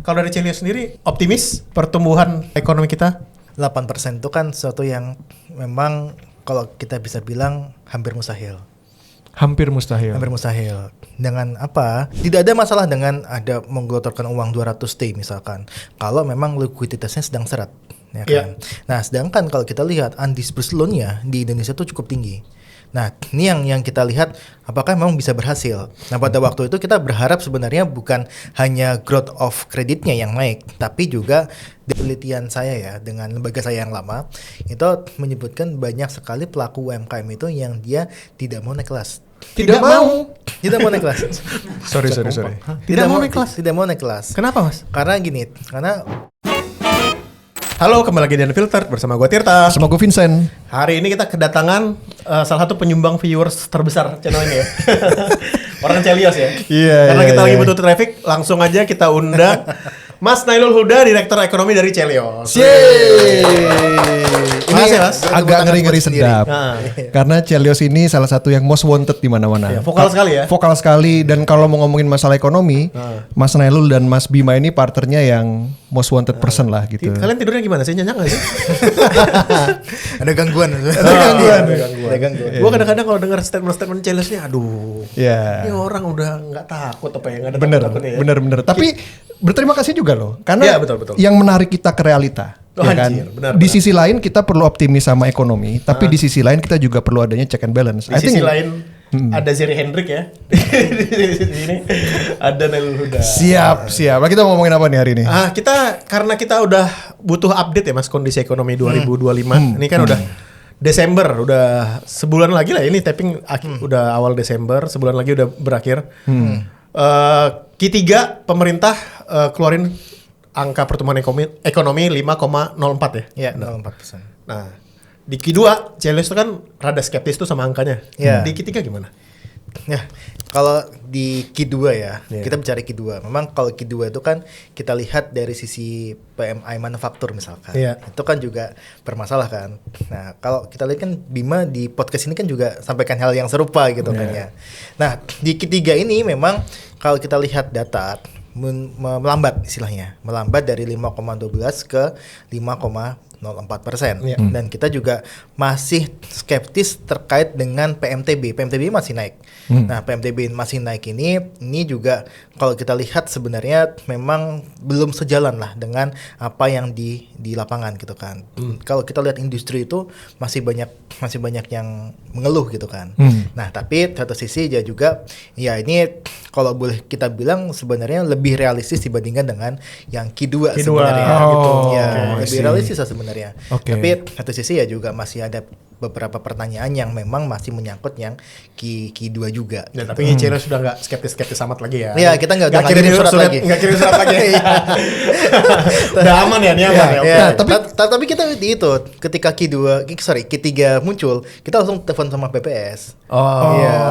Kalau dari Celio sendiri optimis pertumbuhan ekonomi kita? 8% itu kan sesuatu yang memang kalau kita bisa bilang hampir mustahil. Hampir mustahil. Hampir mustahil. Dengan apa? Tidak ada masalah dengan ada menggelontorkan uang 200T misalkan. Kalau memang likuiditasnya sedang seret, ya kan. Nah, sedangkan kalau kita lihat undisbursed loan-nya di Indonesia itu cukup tinggi. Nah, ini yang kita lihat apakah memang bisa berhasil. Nah, pada waktu itu kita berharap sebenarnya bukan hanya growth of kreditnya yang naik, tapi juga penelitian saya ya dengan lembaga saya yang lama itu menyebutkan banyak sekali pelaku UMKM itu yang dia tidak mau naik kelas. Tidak mau naik kelas. Sorry. Tidak mau naik kelas. Tidak mau naik kelas. Kenapa, Mas? Karena gini, karena Halo, kembali lagi di Unfiltered bersama gue Tirta. Sama gue Vincent. Hari ini kita kedatangan salah satu penyumbang viewers terbesar channel ini ya. Orang Celios ya. Iya. Karena kita lagi butuh traffic, langsung aja kita undang Mas Nailul Huda, Direktur Ekonomi dari Celios. Yeay. Ini Makasih, Mas. agak ngeri-ngeri sedap. Nah. Karena Celios ini salah satu yang most wanted di mana-mana. Ya, vokal sekali ya. Vokal sekali, dan kalau mau ngomongin masalah ekonomi, Mas Nailul dan Mas Bima ini partnernya yang most wanted person lah gitu. Kalian tidurnya gimana sih? Nyenyak gak sih? ada gangguan. Ada gangguan. Gue kadang-kadang kalau dengar statement-statement Celiosnya, aduh. Ya. Ini orang udah nggak takut apa ya? Nggak ada takut-takutnya ya. Bener. Tapi berterima kasih juga loh, karena Iya, betul. yang menarik kita ke realita. Oh, Ya kan? anjir, benar. Di sisi lain kita perlu optimis sama ekonomi, tapi di sisi lain kita juga perlu adanya check and balance. Di sisi lain ada Zeri Hendrik ya. Di sini ada Nailul Huda. Siap. Nah, kita mau ngomongin apa nih hari ini? Karena kita udah butuh update ya Mas kondisi ekonomi 2025. Ini kan udah Desember, udah sebulan lagi lah ini tapping udah awal Desember, sebulan lagi udah berakhir. Q3 pemerintah keluarin angka pertumbuhan ekonomi 5,04 ya. Ya, 0,4%. Nah, di Q2 Celios itu kan rada skeptis tuh sama angkanya. Iya. Di Q3 gimana? Ya, kalau di Q2 ya, kita bicara Q2. Memang kalau Q2 itu kan kita lihat dari sisi PMI manufaktur misalkan. Itu kan juga bermasalah kan. Nah, kalau kita lihat kan Bima di podcast ini kan juga sampaikan hal yang serupa gitu kan ya. Nah, di Q3 ini memang kalau kita lihat data melambat istilahnya. Melambat dari 5,12 ke 5,04%. Dan kita juga masih skeptis terkait dengan PMTB. PMTB masih naik. Nah, PMTB masih naik ini juga kalau kita lihat sebenarnya memang belum sejalan lah dengan apa yang di lapangan gitu kan. Kalau kita lihat industri itu masih banyak yang mengeluh gitu kan. Nah, tapi satu sisi dia juga ya ini kalau boleh kita bilang sebenarnya lebih realistis dibandingkan dengan yang Q2 sebenarnya gitu. Ya, lebih realistis lah sebenarnya. Tapi satu sisi ya juga masih ada beberapa pertanyaan yang memang masih menyangkut yang Q2 juga. Ya, tapi Celios sudah nggak skeptis amat lagi ya. Iya, kita nggak kirim surat lagi. Nggak kirim surat lagi. Udah aman ya, ini aman ya. Nah, tapi kita di itu ketika Q3 muncul, kita langsung telepon sama BPS.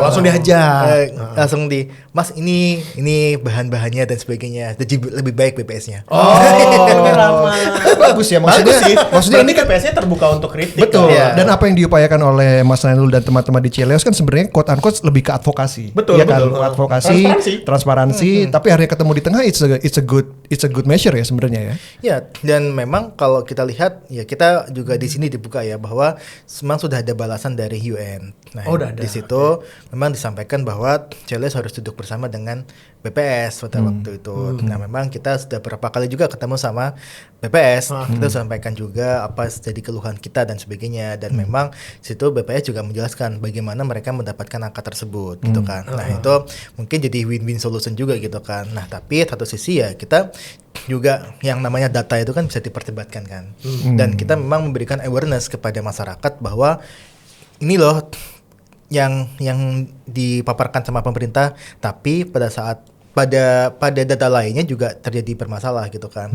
Langsung dihajar. Langsung Mas ini bahan-bahannya dan sebagainya. Jadi lebih baik BPS-nya. Ramah. Bagus ya, maksudnya ini kan BPS-nya terbuka untuk kritik. Betul. Dan apa yang diupayakan oleh Mas Nailul dan teman-teman di Celios kan sebenarnya quote unquote lebih ke advokasi. Betul. Advokasi, transparansi, tapi akhirnya ketemu di tengah it's a good measure ya sebenarnya ya. Ya, dan memang kalau kita lihat ya kita juga di sini dibuka ya bahwa memang sudah ada balasan dari UN. Nah, di situ memang disampaikan bahwa Celios harus duduk bersama dengan BPS pada waktu itu. Nah, memang kita sudah beberapa kali juga ketemu sama BPS. Kita sampaikan juga apa jadi keluhan kita dan sebagainya. Dan memang situ BPS juga menjelaskan bagaimana mereka mendapatkan angka tersebut gitu kan. Nah, itu mungkin jadi win-win solution juga gitu kan. Nah, tapi satu sisi ya kita juga yang namanya data itu kan bisa diperdebatkan kan. Dan kita memang memberikan awareness kepada masyarakat bahwa ini loh yang dipaparkan sama pemerintah, tapi pada data lainnya juga terjadi bermasalah gitu kan.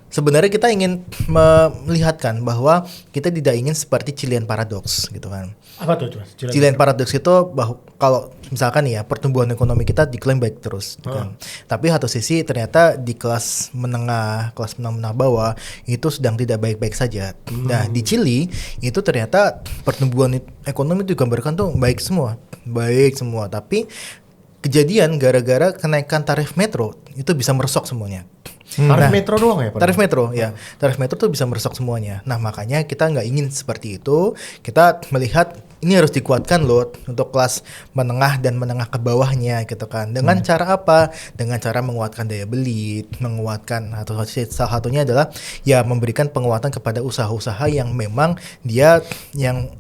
Sebenarnya kita ingin melihatkan bahwa kita tidak ingin seperti Chilean Paradox gitu kan. Apa tuh? Chilean Paradox itu bahwa kalau misalkan ya pertumbuhan ekonomi kita diklaim baik terus gitu kan. Tapi satu sisi ternyata di kelas menengah bawah itu sedang tidak baik-baik saja. Nah, di Chile itu ternyata pertumbuhan ekonomi itu digambarkan tuh baik semua, tapi kejadian gara-gara kenaikan tarif metro itu bisa meresok semuanya. Tarif metro doang ya Pak? Tarif metro ya. Tarif metro tuh bisa merusak semuanya. Nah makanya kita nggak ingin seperti itu. Kita melihat ini harus dikuatkan loh untuk kelas menengah dan menengah ke bawahnya gitu kan. Dengan cara apa? Dengan cara menguatkan daya beli, menguatkan atau salah satunya adalah ya memberikan penguatan kepada usaha-usaha yang memang dia yang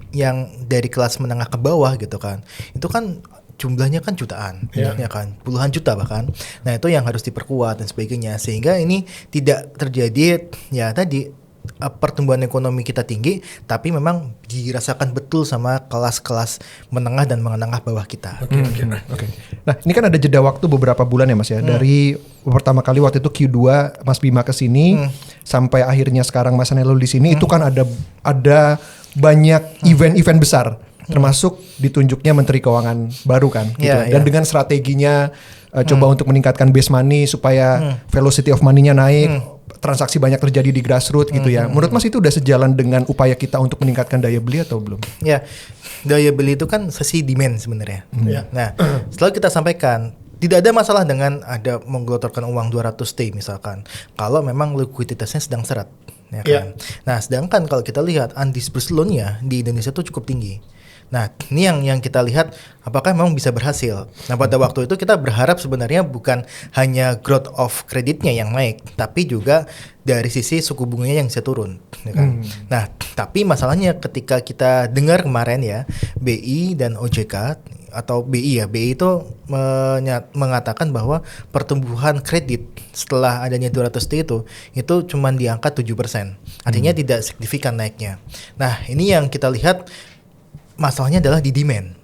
dari kelas menengah ke bawah gitu kan. Itu kan jumlahnya kan jutaan, ya kan, puluhan juta bahkan. Nah itu yang harus diperkuat dan sebagainya sehingga ini tidak terjadi ya tadi pertumbuhan ekonomi kita tinggi, tapi memang dirasakan betul sama kelas-kelas menengah dan menengah bawah kita. Oke. Nah ini kan ada jeda waktu beberapa bulan ya Mas ya. Dari pertama kali waktu itu Q2 Mas Bima kesini sampai akhirnya sekarang Mas Nailul di sini itu kan ada banyak event-event besar. Termasuk ditunjuknya Menteri Keuangan baru kan, gitu. Dan dengan strateginya coba untuk meningkatkan base money supaya velocity of money-nya naik, transaksi banyak terjadi di grassroots gitu ya. Menurut Mas itu udah sejalan dengan upaya kita untuk meningkatkan daya beli atau belum? Ya, daya beli itu kan sisi demand sebenarnya. Nah, setelah kita sampaikan tidak ada masalah dengan ada menggelontorkan uang 200T misalkan, kalau memang likuiditasnya sedang seret, ya kan. Nah, sedangkan kalau kita lihat undisbursed loan-nya di Indonesia itu cukup tinggi. Nah, ini yang kita lihat apakah memang bisa berhasil. Nah, pada waktu itu kita berharap sebenarnya bukan hanya growth of kreditnya yang naik, tapi juga dari sisi suku bunganya yang bisa turun. Ya kan? Nah, tapi masalahnya ketika kita dengar kemarin ya, BI dan OJK atau BI itu mengatakan bahwa pertumbuhan kredit setelah adanya 200T itu cuma di angka 7%. Artinya tidak signifikan naiknya. Nah, ini yang kita lihat masalahnya adalah di demand.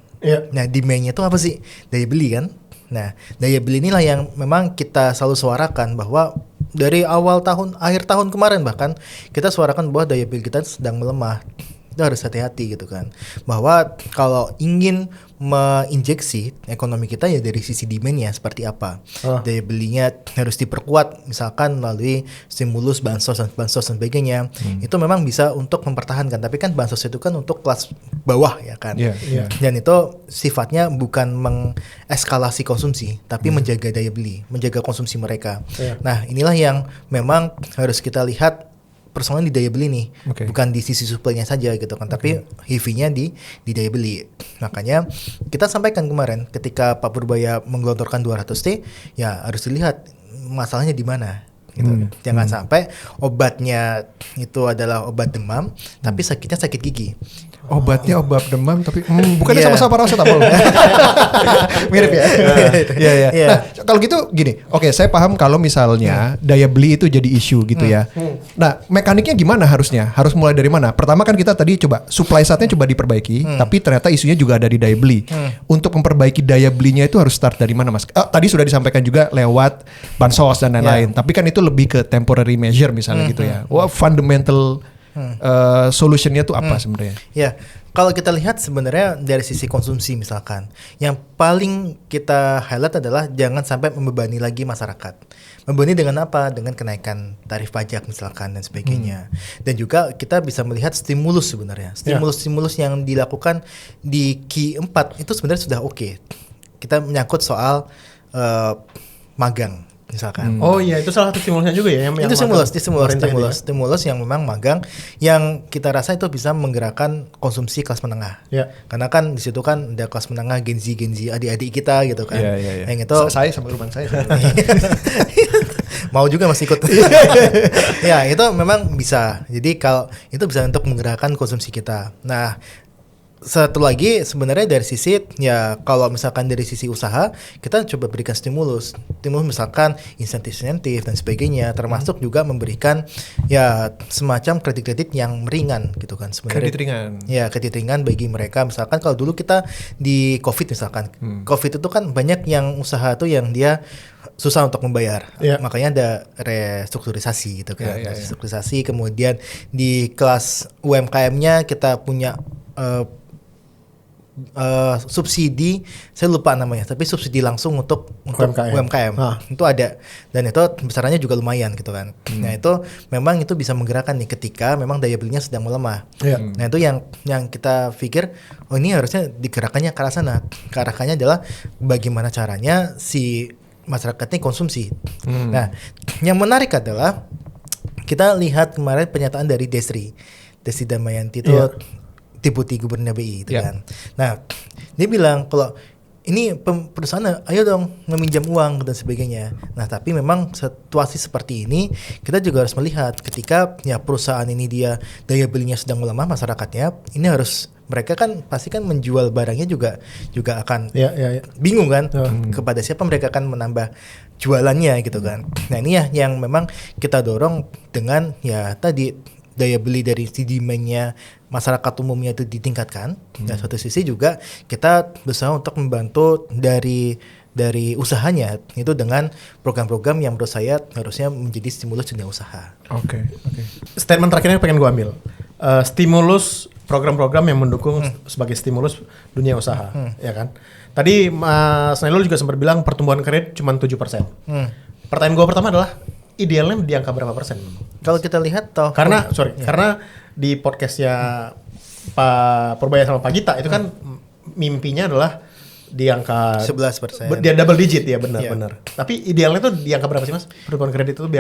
Nah, demand-nya itu apa sih? Daya beli kan? Nah, daya beli inilah yang memang kita selalu suarakan bahwa dari awal tahun, akhir tahun kemarin bahkan kita suarakan bahwa daya beli kita sedang melemah. Itu harus hati-hati gitu kan. Bahwa kalau ingin menginjeksi ekonomi kita ya dari sisi demand-nya seperti apa. Daya belinya harus diperkuat misalkan melalui stimulus, bansos dan sebagainya. Itu memang bisa untuk mempertahankan. Tapi kan bansos itu kan untuk kelas bawah ya kan. Dan itu sifatnya bukan mengeskalasi konsumsi, tapi menjaga daya beli, menjaga konsumsi mereka. Nah, inilah yang memang harus kita lihat persoalan di daya beli nih, bukan di sisi supply-nya saja gitu kan, tapi heavy-nya di daya beli. Makanya kita sampaikan kemarin ketika Pak Purbaya menggelontorkan 200T, ya harus dilihat masalahnya di mana. Gitu. Jangan sampai obatnya itu adalah obat demam, tapi sakitnya sakit gigi. Obatnya obat demam tapi bukannya sama-sama paracetamol. Mirip ya. Iya. Nah, kalau gitu gini. Oke, saya paham kalau misalnya daya beli itu jadi isu gitu ya. Nah, mekaniknya gimana harusnya? Harus mulai dari mana? Pertama kan kita tadi coba supply side-nya coba diperbaiki, tapi ternyata isunya juga ada di daya beli. Untuk memperbaiki daya belinya itu harus start dari mana, Mas? Tadi sudah disampaikan juga lewat bansos dan lain-lain. Tapi kan itu lebih ke temporary measure misalnya gitu ya. Wah, fundamental solutionnya tuh apa sebenarnya? Ya, kalau kita lihat sebenarnya dari sisi konsumsi misalkan, yang paling kita highlight adalah jangan sampai membebani lagi masyarakat. Membebani dengan apa? Dengan kenaikan tarif pajak misalkan dan sebagainya. Dan juga kita bisa melihat stimulus sebenarnya. Stimulus yang dilakukan di Q4 itu sebenarnya sudah oke. Kita menyangkut soal magang. Misalkan. Oh iya, itu salah satu stimulusnya juga ya. Itu stimulus yang memang magang, yang kita rasa itu bisa menggerakkan konsumsi kelas menengah. Karena kan di situ kan ada kelas menengah Gen Z adik-adik kita gitu kan. Yang itu saya sama rumah saya. Mau juga masih ikut. Ya, itu memang bisa. Jadi kalau itu bisa untuk menggerakkan konsumsi kita. Nah, satu lagi sebenarnya dari sisi ya kalau misalkan dari sisi usaha kita coba berikan stimulus misalkan insentif dan sebagainya, termasuk juga memberikan ya semacam kredit yang ringan gitu kan sebenarnya. Kredit ringan bagi mereka. Misalkan kalau dulu kita di COVID misalkan, COVID itu kan banyak yang usaha tuh yang dia susah untuk membayar, makanya ada restrukturisasi gitu kan. Restrukturisasi, kemudian di kelas UMKM-nya kita punya subsidi, saya lupa namanya, tapi subsidi langsung untuk UMKM. Itu ada, dan itu besarannya juga lumayan gitu kan. Nah itu memang itu bisa menggerakkan nih ketika memang daya belinya sedang melemah. Nah itu yang kita pikir, oh ini harusnya digerakkannya ke arah sana. Ke arahnya adalah bagaimana caranya si masyarakatnya konsumsi. Nah, yang menarik adalah kita lihat kemarin pernyataan dari Destri Damayanti itu Deputi Gubernur BI itu kan. Nah, dia bilang kalau ini perusahaan ayo dong meminjam uang dan sebagainya. Nah, tapi memang situasi seperti ini kita juga harus melihat ketika ya perusahaan ini dia daya belinya sedang melemah masyarakatnya, ini harus mereka kan pasti kan menjual barangnya juga akan bingung kan kepada siapa mereka akan menambah jualannya gitu kan. Nah, ini ya yang memang kita dorong dengan ya tadi daya beli dari si demand-nya masyarakat umumnya itu ditingkatkan. Dan satu sisi juga kita berusaha untuk membantu dari usahanya itu dengan program-program yang menurut saya harusnya menjadi stimulus dunia usaha. Oke. Statement terakhirnya pengen gue ambil. Stimulus program-program yang mendukung sebagai stimulus dunia usaha, ya kan? Tadi Mas Nailul juga sempat bilang pertumbuhan kredit cuma 7%. Pertanyaan gue pertama adalah idealnya di angka berapa persen? Kalau kita lihat karena di podcastnya Pak Purbaya sama Pak Gita itu kan mimpinya adalah di angka 11%. Dia double digit ya benar. Tapi idealnya tuh di angka berapa sih Mas? Pertumbuhan kredit itu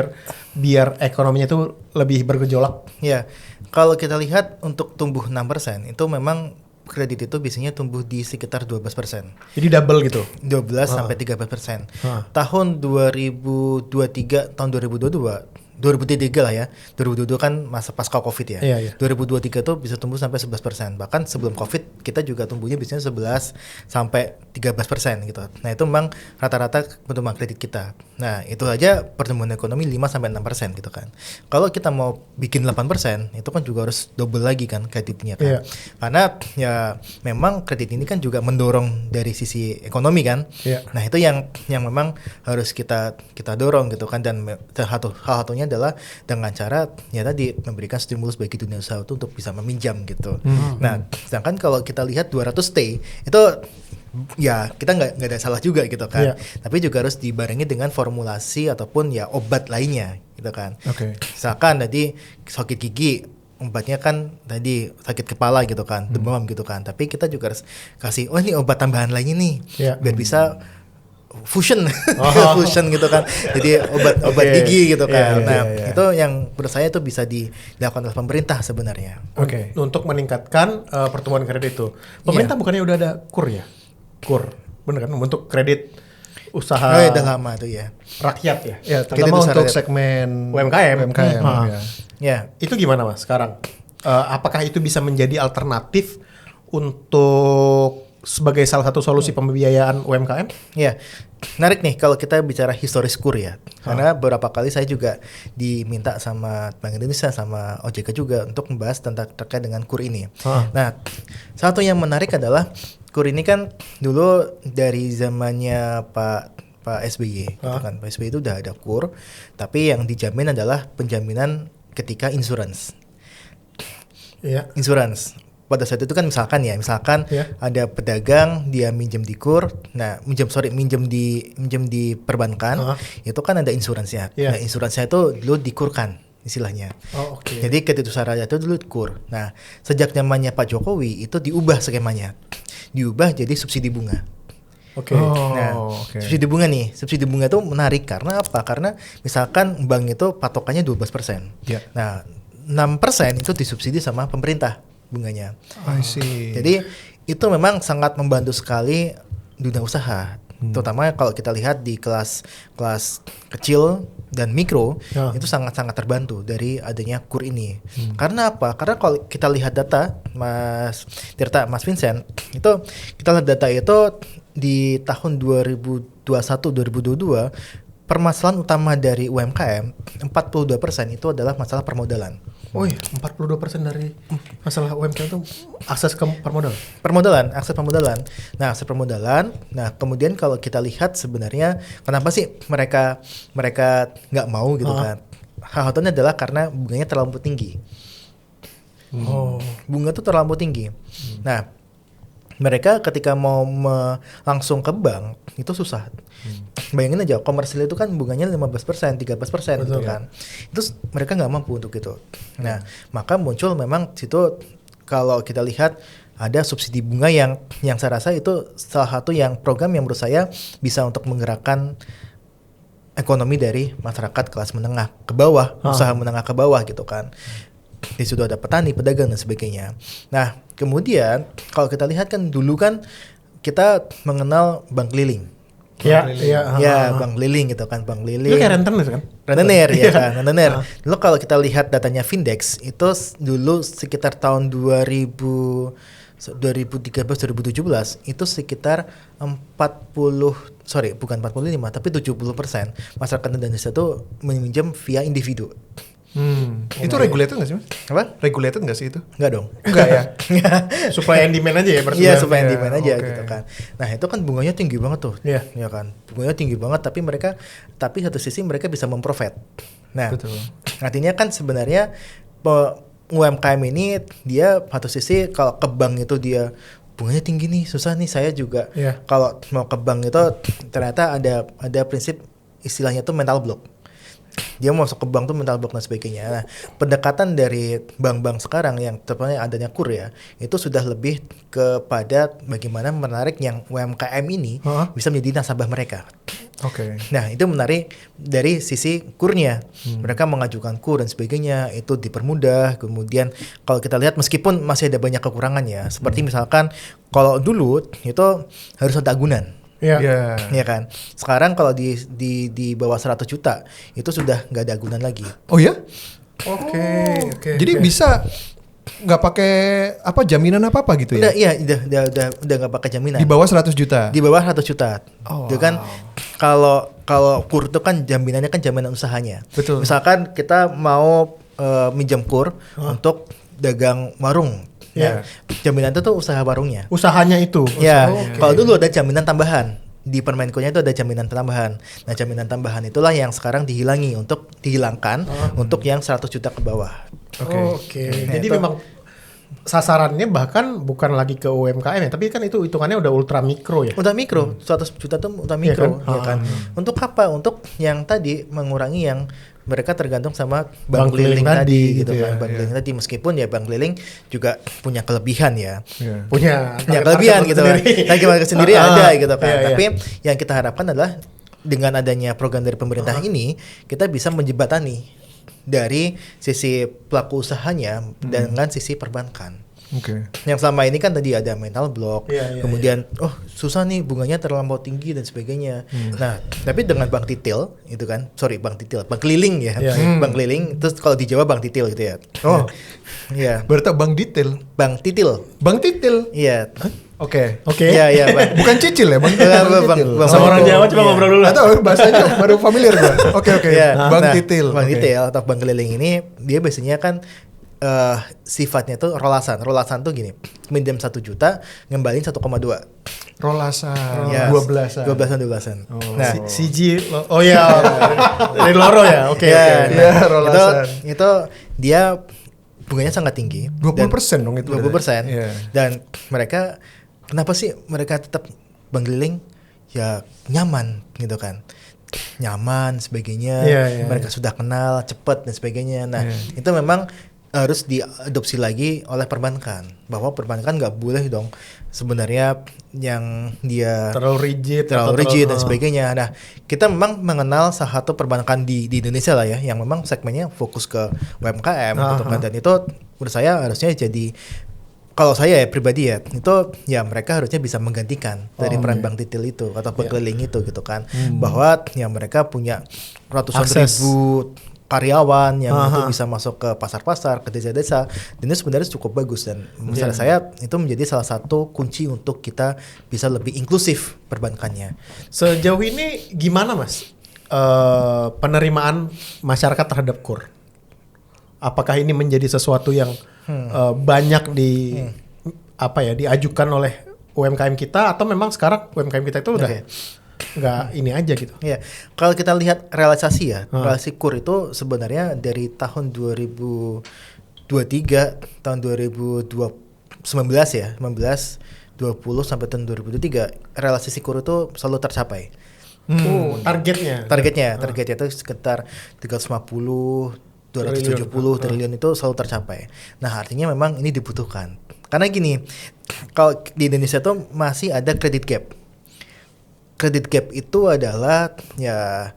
biar ekonominya itu lebih bergejolak. Ya. Kalau kita lihat untuk tumbuh 6% itu memang kredit itu biasanya tumbuh di sekitar 12%. Jadi double gitu. 12 sampai 13%. Tahun 2023 tahun 2023 lah ya. 2022 kan masa pasca Covid ya. 2023 tuh bisa tumbuh sampai 11%. Bahkan sebelum Covid kita juga tumbuhnya biasanya 11 sampai 13% gitu. Nah, itu memang rata-rata pertumbuhan kredit kita. Nah, itu aja pertumbuhan ekonomi 5 sampai 6% gitu kan. Kalau kita mau bikin 8%, itu kan juga harus double lagi kan kreditnya kan. Karena ya memang kredit ini kan juga mendorong dari sisi ekonomi kan. Nah, itu yang memang harus kita dorong gitu kan. Dan salah satunya adalah dengan cara ya tadi memberikan stimulus bagi dunia usaha itu untuk bisa meminjam gitu. Nah, sedangkan kalau kita lihat 200T itu ya kita nggak ada salah juga gitu kan. Tapi juga harus dibarengi dengan formulasi ataupun ya obat lainnya gitu kan. Misalkan tadi sakit gigi obatnya kan tadi sakit kepala gitu kan, demam gitu kan. Tapi kita juga harus kasih ini obat tambahan lainnya nih biar bisa fusion gitu kan. Jadi obat gigi gitu kan. Itu yang menurut saya itu bisa dilakukan oleh pemerintah sebenarnya. Untuk meningkatkan pertumbuhan kredit itu. Pemerintah bukannya udah ada KUR ya? KUR. Bener kan untuk kredit usaha. Udah lama tuh ya. Rakyat ya. Ya, terutama untuk segmen UMKM. Itu gimana Mas sekarang? Apakah itu bisa menjadi alternatif untuk sebagai salah satu solusi pembiayaan UMKM? Ya, menarik nih kalau kita bicara historis KUR ya. Karena beberapa kali saya juga diminta sama Bank Indonesia sama OJK juga untuk membahas terkait dengan KUR ini. Nah, satu yang menarik adalah KUR ini kan dulu dari zamannya Pak SBY, gitu kan. Pak SBY itu udah ada KUR, tapi yang dijamin adalah penjaminan ketika insurance. Insurance. Pada saat itu kan misalkan ada pedagang dia minjem di KUR, nah minjem di perbankan, itu kan ada insuransinya. Nah, insuransinya itu dulu dikurkan istilahnya. Jadi kredit usaha rakyat itu dulu KUR. Nah, sejak zamannya Pak Jokowi itu diubah skemanya. Diubah jadi subsidi bunga. Subsidi bunga nih. Subsidi bunga itu menarik karena apa? Karena misalkan bank itu patokannya 12%. Nah, 6% itu disubsidi sama pemerintah bunganya. I see. Jadi itu memang sangat membantu sekali dunia usaha. Terutama kalau kita lihat di kelas kecil dan mikro itu sangat-sangat terbantu dari adanya KUR ini. Karena apa? Karena kalau kita lihat data Mas Tirta, Mas Vincent, itu kita lihat data itu di tahun 2021-2022 permasalahan utama dari UMKM 42% itu adalah masalah permodalan. 42% dari masalah UMKM itu akses ke akses permodalan. Nah, akses permodalan. Nah, kemudian kalau kita lihat sebenarnya kenapa sih mereka nggak mau gitu kan? Hal satunya adalah karena bunganya terlalu tinggi. Bunga itu terlalu tinggi. Nah, mereka ketika mau langsung ke bank itu susah. Bayangin aja komersil itu kan bunganya 15%, 13% gitu kan. Itu mereka nggak mampu untuk itu. Nah, maka muncul memang situ kalau kita lihat ada subsidi bunga yang saya rasa itu salah satu yang program yang menurut saya bisa untuk menggerakkan ekonomi dari masyarakat kelas menengah ke bawah, usaha menengah ke bawah gitu kan. Di situ ada petani, pedagang dan sebagainya. Nah, kemudian kalau kita lihat kan dulu kan kita mengenal bank keliling. Iya, bank keliling gitu kan, bank keliling. Itu kayak rentenir kan? Rentenir ya kan, rentenir. Dulu kalau kita lihat datanya Findex itu dulu sekitar tahun 2013 2017 itu sekitar bukan 45 tapi 70% masyarakat Indonesia itu meminjam via individu. Itu regulated nggak sih Mas? Apa? Regulated nggak sih itu? Enggak dong. Enggak ya? Supply and demand aja ya berarti. Iya, supply and demand aja okay. gitu kan. Nah, itu kan bunganya tinggi banget tuh. Iya. Ya kan. Bunganya tinggi banget tapi satu sisi mereka bisa memprofit. Nah, Betul. artinya kan sebenarnya UMKM ini dia satu sisi kalau ke bank itu dia bunganya tinggi nih, susah nih saya juga. Iya. Kalau mau ke bank itu ternyata ada prinsip istilahnya tuh mental block. Dia mau masuk ke bank tuh mental block dan sebagainya. Nah, pendekatan dari bank-bank sekarang yang tepatnya adanya KUR ya, itu sudah lebih kepada bagaimana menarik yang UMKM ini bisa menjadi nasabah mereka. Oke. Nah, itu menarik dari sisi KUR-nya. Mereka mengajukan KUR dan sebagainya, itu dipermudah. Kemudian kalau kita lihat meskipun masih ada banyak kekurangannya, seperti misalkan kalau dulu itu harus ada agunan. Iya. Ya kan. Sekarang kalau di bawah 100 juta itu sudah nggak ada agunan lagi. Oh ya? Oke. Jadi bisa nggak pakai jaminan apa gitu ya? Udah nggak pakai jaminan. Di bawah 100 juta. Di bawah 100 juta. Oh, Itu kan kalau KUR itu kan jaminannya kan jaminan usahanya. Betul. Misalkan kita mau minjam KUR untuk dagang warung. Ya. Jaminan itu tuh usaha warungnya. Usahanya itu. Ya, Oke. kalau dulu ada jaminan tambahan. Di Permenko-nya itu ada jaminan tambahan. Nah, jaminan tambahan itulah yang sekarang dihilangkan untuk yang 100 juta ke bawah. Oke. Nah, Jadi itu- memang sasarannya bahkan bukan lagi ke UMKM ya, tapi kan itu hitungannya udah ultra mikro ya. Udah mikro, 100 juta tuh udah mikro, ya kan? Untuk apa? Untuk yang tadi mengurangi yang mereka tergantung sama bank keliling tadi gitu ya, kan. Bank keliling tadi meskipun ya bank keliling juga punya kelebihan ya. Iya. Punya Kelebihan gitu kan. Target market sendiri ada gitu kan. Iya. Tapi yang kita harapkan adalah dengan adanya program dari pemerintah ini kita bisa menjembatani dari sisi pelaku usahanya dengan sisi perbankan. Oke. Yang selama ini kan tadi ada mental block, Iya, kemudian susah nih bunganya terlampau tinggi dan sebagainya. Nah, tapi dengan bank titil itu kan, bank keliling ya, Iya. bank keliling. Terus kalau di Jawa bank titil gitu ya. Oh, Iya, berarti bank detail. bank titil. Bank titil. Iya. Oke. Oke. Iya, Bang. Bukan cicil ya, Bang. Bang, titil. Bang. Sama orang Iya. Jawa coba ngobrol dulu. Atau bahasanya baru familiar gua. Oke. Iya. Bank Nah, titil. Bank Oke. titil atau bank keliling ini dia biasanya kan sifatnya tuh rolasan. Rolasan tuh gini, minjem 1 juta, ngembalin 1,2. Rolasan. Ya, 12-an. 12-an. Nah, CG. Oh ya. Dari Loro ya. Oke. ya, Oke. Iya, rolasan. itu dia bunganya sangat tinggi. 20% dong itu. 20%. Iya. Dan mereka kenapa sih mereka tetap bank keliling? Ya nyaman gitu kan. Nyaman sebagainya. Iya. Mereka sudah kenal, cepat dan sebagainya. Nah, Iya. itu memang harus diadopsi lagi oleh perbankan, bahwa perbankan nggak boleh dong sebenarnya yang dia Terlalu rigid. terlalu atau rigid dan sebagainya. Nah, kita memang mengenal salah satu perbankan di Indonesia lah ya, yang memang segmennya fokus ke UMKM gitu kan. Dan itu menurut saya harusnya jadi, kalau saya ya pribadi ya, itu ya mereka harusnya bisa menggantikan dari peran bank titil itu atau bank keliling itu gitu kan. Bahwa ya mereka punya ratusan Akses. ribu karyawan yang itu bisa masuk ke pasar-pasar, ke desa-desa, dan itu sebenarnya cukup bagus. Dan menurut saya itu menjadi salah satu kunci untuk kita bisa lebih inklusif perbankannya. Sejauh ini gimana Mas penerimaan masyarakat terhadap KUR? Apakah ini menjadi sesuatu yang banyak diajukan oleh UMKM kita, atau memang sekarang UMKM kita itu udah nggak ini aja gitu? Ya, kalau kita lihat realisasi ya, realisasi KUR itu sebenarnya dari tahun 2023, tahun 2019 ya, 20 sampai tahun 2023, realisasi KUR itu selalu tercapai. Targetnya Targetnya itu sekitar 350 270 triliun itu selalu tercapai. Nah, artinya memang ini dibutuhkan. Karena gini, kalau di Indonesia tuh masih ada credit gap. Credit gap itu adalah ya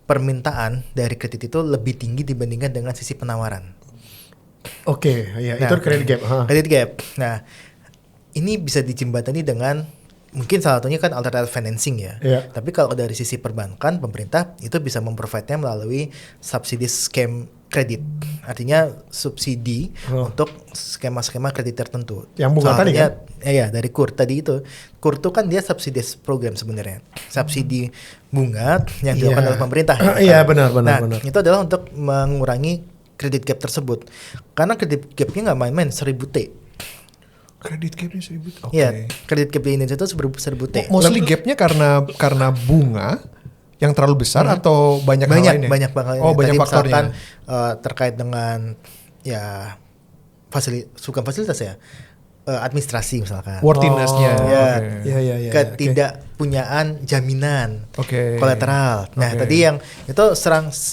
permintaan dari kredit itu lebih tinggi dibandingkan dengan sisi penawaran. Oke, ya itu credit gap. Credit gap. Nah, ini bisa dijembatani dengan mungkin salah satunya kan alternative financing ya. Tapi kalau dari sisi perbankan, pemerintah itu bisa memprovide-nya melalui subsidi scam kredit. Artinya subsidi untuk skema-skema kredit tertentu. Yang bunga tadi kan? Ya, dari KUR tadi itu. KUR itu kan dia subsidi program sebenarnya. Subsidi bunga yang dilakukan oleh pemerintah. Iya, benar. Itu adalah untuk mengurangi kredit gap tersebut. Karena kredit gapnya nggak main-main, 1000 T. Kredit gapnya 1000 T. Iya, kredit gap di Indonesia itu 1000 T. Mostly gapnya karena bunga yang terlalu besar atau banyak hal lainnya? Banyak banget. Oh, banyak faktornya. Terkait dengan ya fasilitas ya. Administrasi misalkan. Worthiness-nya. Ketidakpunyaan jaminan. Kolateral. Nah, tadi yang itu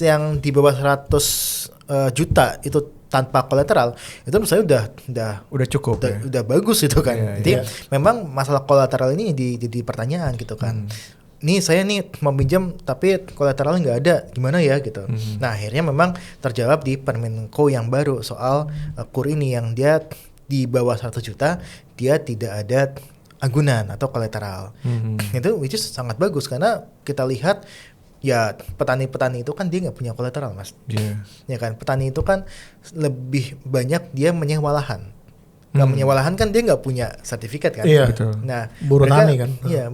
yang di bawah 100 juta itu tanpa kolateral itu menurut saya udah cukup, udah bagus gitu kan. Jadi memang masalah kolateral ini jadi pertanyaan gitu kan. Nih saya mau pinjam tapi kolateralnya nggak ada, gimana ya gitu. Nah akhirnya memang terjawab di Permenko yang baru soal KUR ini yang dia di bawah 100 juta dia tidak ada agunan atau kolateral. Itu which is sangat bagus karena kita lihat ya petani-petani itu kan dia nggak punya kolateral mas. Ya kan petani itu kan lebih banyak dia menyewa lahan. Nggak menyewa lahan kan dia nggak punya sertifikat kan. Iya betul. Nah buruh tani kan. Iya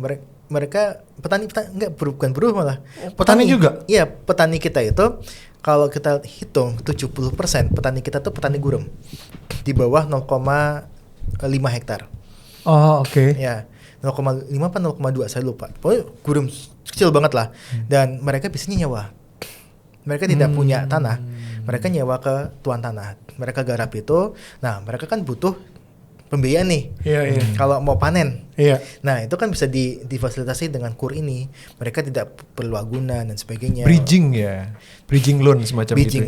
mereka petani bukan buruh malah. Petani juga. Iya petani kita itu kalau kita hitung 70% petani kita tuh petani gurem di bawah 0,5 hektar. Oh oke. Ya 0,5 apa 0,2 saya lupa. Pokoknya gurem kecil banget lah. Dan mereka biasanya nyewa. Mereka tidak punya tanah. Mereka nyewa ke tuan tanah. Mereka garap itu. Nah mereka kan butuh pembiayaan nih. Kalau mau panen. Nah itu kan bisa difasilitasi dengan KUR ini. Mereka tidak perlu agunan dan sebagainya. Bridging ya. Bridging loan semacam itu.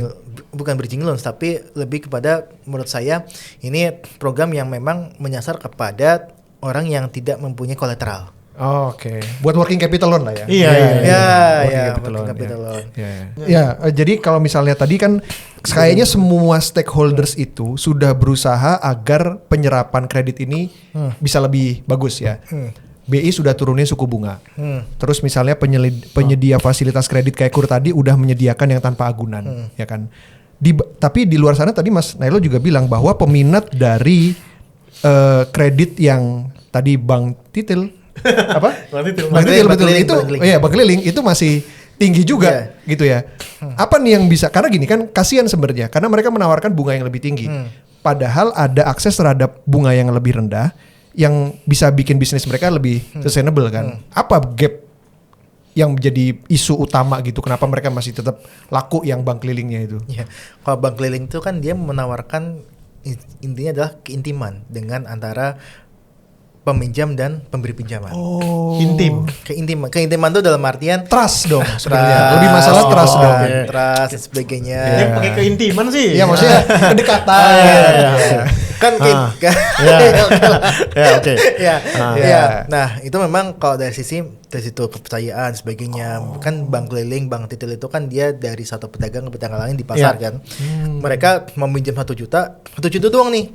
Bukan bridging loan tapi lebih kepada menurut saya ini program yang memang menyasar kepada orang yang tidak mempunyai kolateral. Oh, oke. Buat working capital loan lah ya. Working capital loan. Jadi kalau misalnya tadi kan kayaknya semua stakeholders itu sudah berusaha agar penyerapan kredit ini bisa lebih bagus ya. BI sudah turunin suku bunga. Terus misalnya penyedia fasilitas kredit kayak KUR tadi udah menyediakan yang tanpa agunan, ya kan. Tapi di luar sana tadi Mas Nailo juga bilang bahwa peminat dari kredit yang tadi bank titil apa? Bank titil betul itu. Iya, bank keliling itu masih tinggi juga gitu ya. Apa nih yang bisa? Karena gini kan kasihan sebenarnya karena mereka menawarkan bunga yang lebih tinggi. Padahal ada akses terhadap bunga yang lebih rendah yang bisa bikin bisnis mereka lebih sustainable kan. Apa gap yang menjadi isu utama gitu? Kenapa mereka masih tetap laku yang bank kelilingnya itu? Ya, kalau bank keliling itu kan dia menawarkan intinya adalah keintiman dengan antara peminjam dan pemberi pinjaman. Oh, Keintiman itu dalam artian trust dong sebenarnya. Lebih masalah trust dong. Trust dan sebagainya. Yang pakai keintiman sih. Iya maksudnya kedekatan. Kan Nah, itu memang kalau dari situ kepercayaan sebagainya. Kan bank keliling, bank titil itu kan dia dari satu pedagang ke pedagang lain di pasar kan. Mereka meminjam 1 juta doang nih.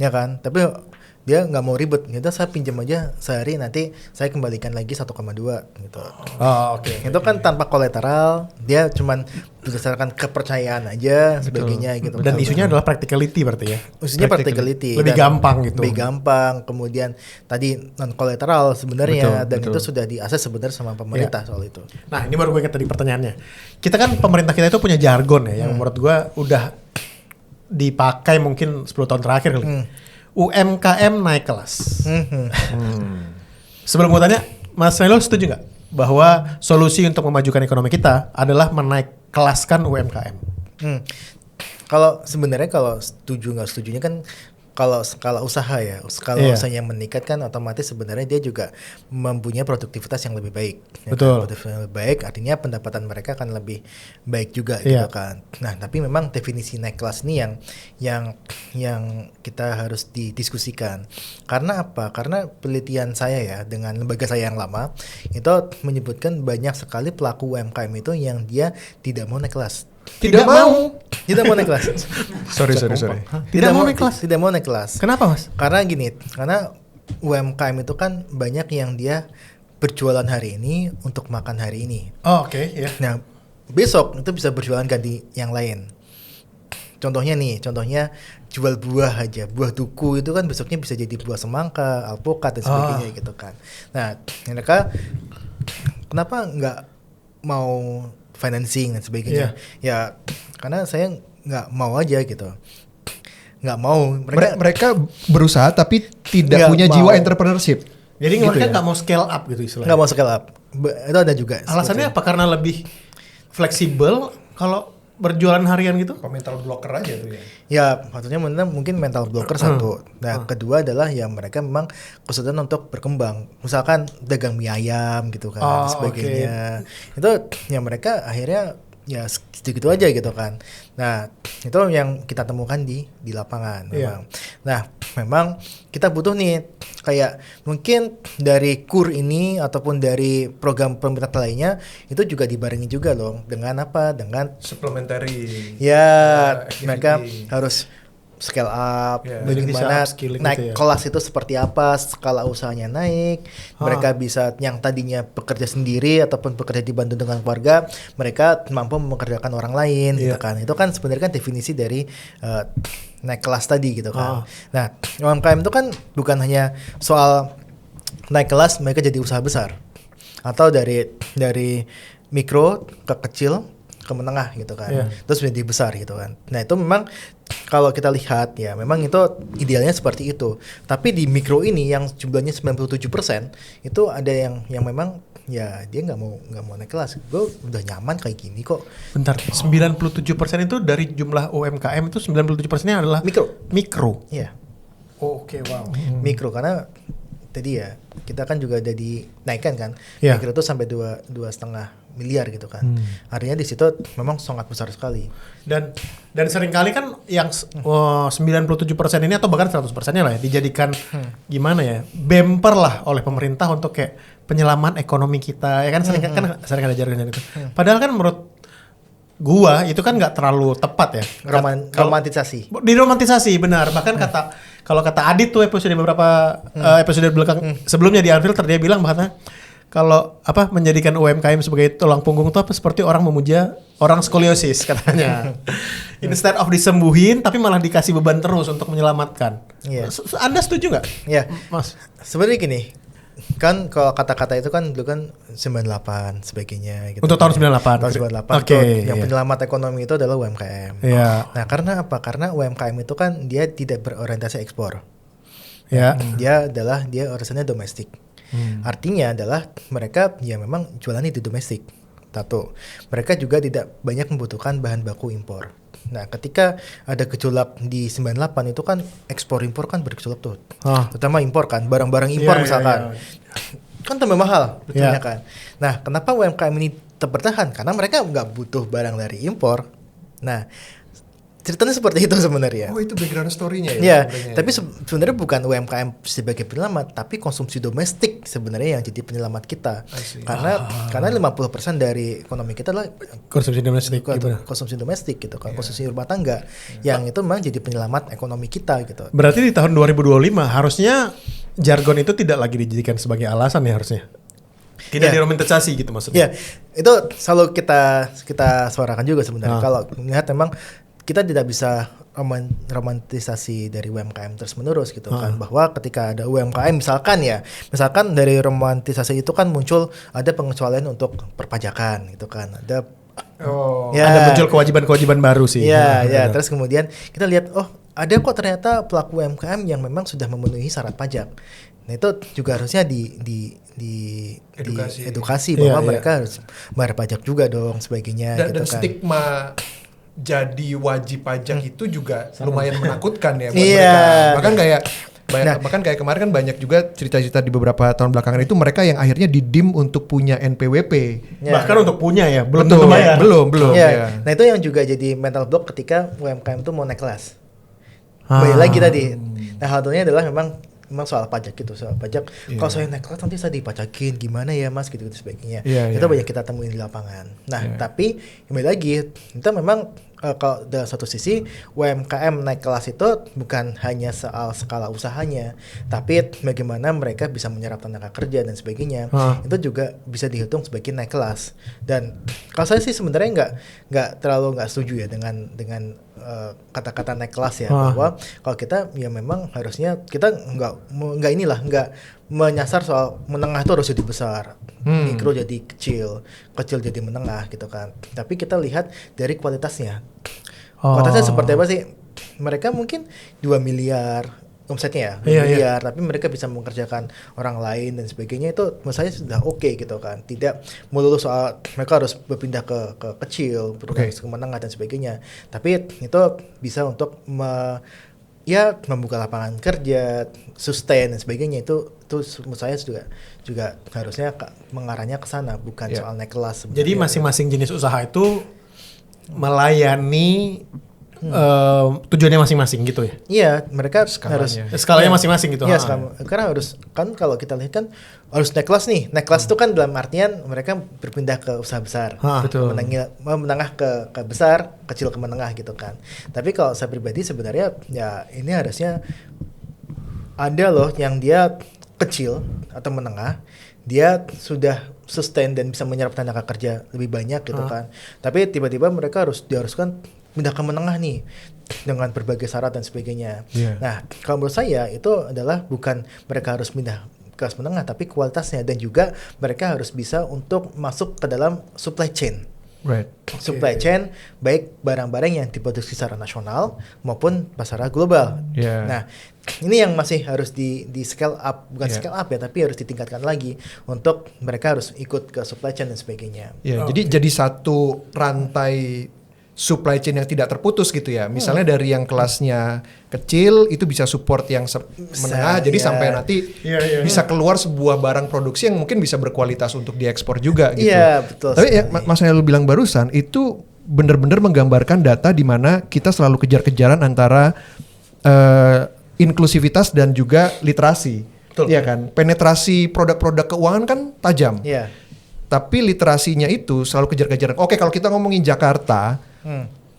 Ya kan? Tapi dia nggak mau ribet, gitu saya pinjam aja sehari nanti saya kembalikan lagi 1,2 gitu. Itu kan tanpa kolateral, dia cuman berdasarkan kepercayaan aja sebagainya gitu. Dan isunya adalah practicality berarti ya. Isunya practicality. Lebih gampang gitu. Lebih gampang. Kemudian tadi non kolateral sebenarnya dan itu sudah diakses sebenarnya sama pemerintah soal itu. Nah ini baru gue ingat tadi pertanyaannya. Kita kan pemerintah kita itu punya jargon ya yang menurut gue udah dipakai mungkin 10 tahun terakhir kali. UMKM naik kelas. Sebelum gue tanya, Mas Nailo setuju nggak bahwa solusi untuk memajukan ekonomi kita adalah menaik kelaskan UMKM? Kalau sebenarnya kalau setuju nggak setujunya kan kalau skala usaha ya, skala usahanya meningkat kan otomatis sebenarnya dia juga mempunyai produktivitas yang lebih baik. Betul. Produktivitas yang lebih baik artinya pendapatan mereka akan lebih baik juga gitu kan. Nah, tapi memang definisi naik kelas ini yang kita harus didiskusikan. Karena apa? Karena penelitian saya ya dengan lembaga saya yang lama itu menyebutkan banyak sekali pelaku UMKM itu yang dia tidak mau naik kelas. Tidak mau naik kelas. Sorry. Tidak mau naik kelas. Tidak mau naik kelas. Kenapa, Mas? Karena gini, karena UMKM itu kan banyak yang dia berjualan hari ini untuk makan hari ini. Oh, oke, ya. Nah, besok itu bisa berjualan ganti yang lain. Contohnya jual buah aja. Buah duku itu kan besoknya bisa jadi buah semangka, alpukat dan sebagainya gitu kan. Nah, mereka kenapa nggak mau financing dan sebagainya? Ya karena saya nggak mau aja gitu. Nggak mau. Mereka berusaha tapi tidak punya mau. jiwa entrepreneurship. Jadi gitu mereka nggak mau scale up gitu istilahnya. Nggak mau scale up. Itu ada juga. Alasannya apa? Karena lebih fleksibel kalau berjualan harian gitu? Mental blocker aja tuh ya. Ya, maksudnya mungkin mental blocker satu. Nah, kedua adalah ya mereka memang kesulitan untuk berkembang. Misalkan dagang mie ayam gitu kan, dan sebagainya. Itu ya mereka akhirnya ya segitu aja gitu kan. Nah, itu yang kita temukan di lapangan memang. Nah, memang kita butuh nih kayak mungkin dari KUR ini ataupun dari program pemerintah lainnya itu juga dibarengi juga loh dengan apa? Dengan supplementary. Ya, mereka harus scale up, bagaimana naik kelas itu seperti apa, skala usahanya naik, mereka bisa yang tadinya bekerja sendiri ataupun bekerja dibantu dengan keluarga, mereka mampu mempekerjakan orang lain, gitu kan. Itu kan sebenarnya kan definisi dari naik kelas tadi gitu kan. Nah, UMKM itu kan bukan hanya soal naik kelas mereka jadi usaha besar, atau dari mikro ke kecil ke menengah gitu kan, terus menjadi besar gitu kan. Nah itu memang kalau kita lihat ya memang itu idealnya seperti itu. Tapi di mikro ini yang jumlahnya 97% itu ada yang memang ya dia nggak mau naik kelas. Gue udah nyaman kayak gini kok. Bentar, 97% itu dari jumlah UMKM itu 97%-nya adalah mikro. Iya. Oh, oke, wow. Mikro karena tadi ya kita kan juga ada dinaikkan kan. Mikro itu sampai 2,5 miliar gitu kan. Artinya di situ memang sangat besar sekali. Dan seringkali kan yang 97% ini atau bahkan 100%-nya lah ya dijadikan gimana ya? Bumper lah oleh pemerintah untuk kayak penyelaman ekonomi kita. Ya kan sering ada jargon itu. Padahal kan menurut gua itu kan nggak terlalu tepat ya. Romantisasi. Diromantisasi benar. Bahkan kalau kata Adit tuh beberapa episode belakang sebelumnya di Unfilter dia bilang bahkan kalau menjadikan UMKM sebagai tulang punggung itu seperti orang memuja orang skoliosis katanya. Instead of disembuhin tapi malah dikasih beban terus untuk menyelamatkan. Anda setuju nggak? Iya. Mas. Sebenarnya gini, kan kalau kata-kata itu kan dulu kan 98 sebagainya gitu. Untuk tahun 98. Tahun 98. Yang penyelamat ekonomi itu adalah UMKM. Nah, karena apa? Karena UMKM itu kan dia tidak berorientasi ekspor. Dia orientasinya domestik. Artinya adalah mereka ya memang jualannya di domestik. Satu, mereka juga tidak banyak membutuhkan bahan baku impor. Nah, ketika ada gejolak di 98 itu kan ekspor impor kan bergejolak tuh. Terutama impor kan, barang-barang impor misalkan. Kan tambah mahal betulnya kan. Nah, kenapa UMKM ini tetap bertahan? Karena mereka nggak butuh barang dari impor. Nah, ceritanya seperti itu sebenarnya. Oh, itu background story-nya ya? Iya, tapi sebenarnya bukan UMKM sebagai penyelamat, tapi konsumsi domestik sebenarnya yang jadi penyelamat kita. Karena 50% dari ekonomi kita adalah konsumsi domestik. Konsumsi domestik gitu kan, konsumsi rumah tangga. Yang itu memang jadi penyelamat ekonomi kita gitu. Berarti di tahun 2025 harusnya jargon itu tidak lagi dijadikan sebagai alasan ya harusnya. Tidak diromantisasi gitu maksudnya. Itu selalu kita suarakan juga sebenarnya. Kalau melihat memang kita tidak bisa romantisasi dari UMKM terus menerus gitu kan, bahwa ketika ada UMKM misalkan dari romantisasi itu kan muncul ada pengecualian untuk perpajakan gitu kan, ada muncul kewajiban baru sih. Terus kemudian kita lihat ada kok ternyata pelaku UMKM yang memang sudah memenuhi syarat pajak. Nah itu juga harusnya di edukasi bahwa mereka harus bayar pajak juga dong sebagainya. Dan stigma jadi wajib pajak itu juga lumayan menakutkan ya buat Iya. mereka. Bahkan kayak kemarin kan banyak juga cerita-cerita di beberapa tahun belakangan itu mereka yang akhirnya didim untuk punya NPWP. Ya. Bahkan untuk punya ya, belum Betul, tentu bayar. belum. Ya. Ya. Nah itu yang juga jadi mental block ketika UMKM tuh mau naik kelas. Balik lagi tadi. Nah hal satunya adalah memang soal pajak gitu, soal pajak. Kalau saya naik kelas nanti saya dipajakin gimana ya mas gitu sebagainya. Itu banyak kita temuin di lapangan. Nah tapi kembali lagi kita memang kalau dari satu sisi UMKM naik kelas itu bukan hanya soal skala usahanya, tapi bagaimana mereka bisa menyerap tenaga kerja dan sebagainya. Itu juga bisa dihitung sebagai naik kelas. Dan kalau saya sih sebenarnya nggak terlalu nggak setuju ya dengan kata-kata naik kelas ya, bahwa kalau kita ya memang harusnya kita nggak menyasar soal menengah itu harus jadi besar, mikro jadi kecil jadi menengah gitu kan. Tapi kita lihat dari kualitasnya. Kualitasnya seperti apa sih? Mereka mungkin 2 miliar omsetnya ya, 2 miliar, tapi mereka bisa mengerjakan orang lain dan sebagainya, itu menurut saya sudah oke gitu kan. Tidak melulu soal mereka harus berpindah ke kecil, ke menengah dan sebagainya. Tapi itu bisa untuk membuka lapangan kerja, sustain dan sebagainya. Itu menurut saya juga harusnya mengarahnya ke sana, bukan soal naik kelas sebenarnya. Jadi masing-masing jenis usaha itu melayani tujuannya masing-masing gitu ya? Iya, mereka skalanya masing-masing gitu. Iya, karena harus kan kalau kita lihat kan harus naik kelas nih. Naik kelas itu kan dalam artian mereka berpindah ke usaha besar, menengah ke besar, kecil ke menengah gitu kan. Tapi kalau saya pribadi sebenarnya ya ini harusnya ada loh yang dia kecil atau menengah, dia sudah sustain dan bisa menyerap tenaga kerja lebih banyak gitu kan. Tapi tiba-tiba mereka diharuskan pindah ke menengah nih dengan berbagai syarat dan sebagainya. Nah, kalau menurut saya itu adalah bukan mereka harus pindah kelas menengah, tapi kualitasnya, dan juga mereka harus bisa untuk masuk ke dalam supply chain. Supply chain baik barang-barang yang diproduksi secara nasional maupun pasar global. Nah, ini yang masih harus di scale up, bukan scale up ya, tapi harus ditingkatkan lagi untuk mereka harus ikut ke supply chain dan sebagainya. Jadi satu rantai supply chain yang tidak terputus gitu ya. Misalnya dari yang kelasnya kecil itu bisa support yang menengah, jadi sampai nanti bisa keluar sebuah barang produksi yang mungkin bisa berkualitas untuk diekspor juga gitu. Iya, betul. Tapi ya Mas Nailul bilang barusan itu benar-benar menggambarkan data di mana kita selalu kejar-kejaran antara inklusivitas dan juga literasi. Iya kan? Penetrasi produk-produk keuangan kan tajam. Iya. Tapi literasinya itu selalu kejar-kejaran. Oke, kalau kita ngomongin Jakarta,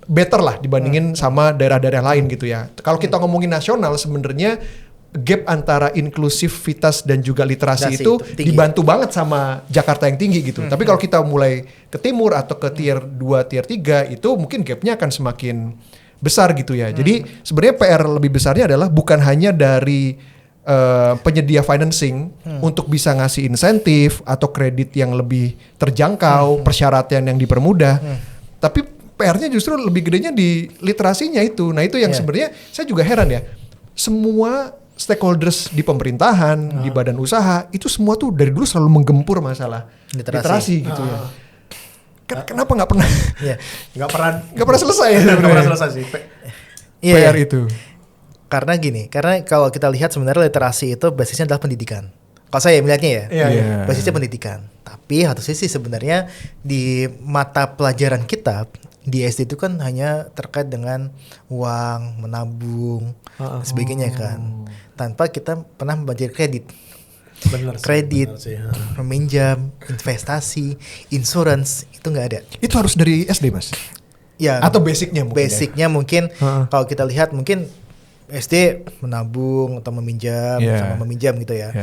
better lah dibandingin sama daerah-daerah lain gitu ya. Kalau kita ngomongin nasional, sebenarnya gap antara inklusivitas dan juga literasi itu dibantu banget sama Jakarta yang tinggi gitu. Tapi kalau kita mulai ke timur atau ke tier 2, tier 3 itu mungkin gapnya akan semakin besar gitu ya. Jadi sebenarnya PR lebih besarnya adalah bukan hanya dari penyedia financing untuk bisa ngasih insentif atau kredit yang lebih terjangkau, persyaratan yang dipermudah, tapi PR-nya justru lebih gedenya di literasinya itu. Nah itu yang sebenarnya saya juga heran ya. Semua stakeholders di pemerintahan, di badan usaha, itu semua tuh dari dulu selalu menggempur masalah literasi gitu ya. Kenapa nggak pernah? Nggak pernah selesai. Nggak pernah selesai sih. PR itu. Karena kalau kita lihat sebenarnya literasi itu basisnya adalah pendidikan. Kalau saya melihatnya ya, basisnya pendidikan. Tapi satu sisi sebenarnya di mata pelajaran kita di SD itu kan hanya terkait dengan uang, menabung, sebagainya kan. Tanpa kita pernah belajar kredit. Bener sih. Meminjam, investasi, insurance, itu nggak ada. Itu harus dari SD, Mas? Ya. Atau basicnya mungkin? Basicnya mungkin kalau kita lihat mungkin SD menabung atau meminjam, sama meminjam gitu ya.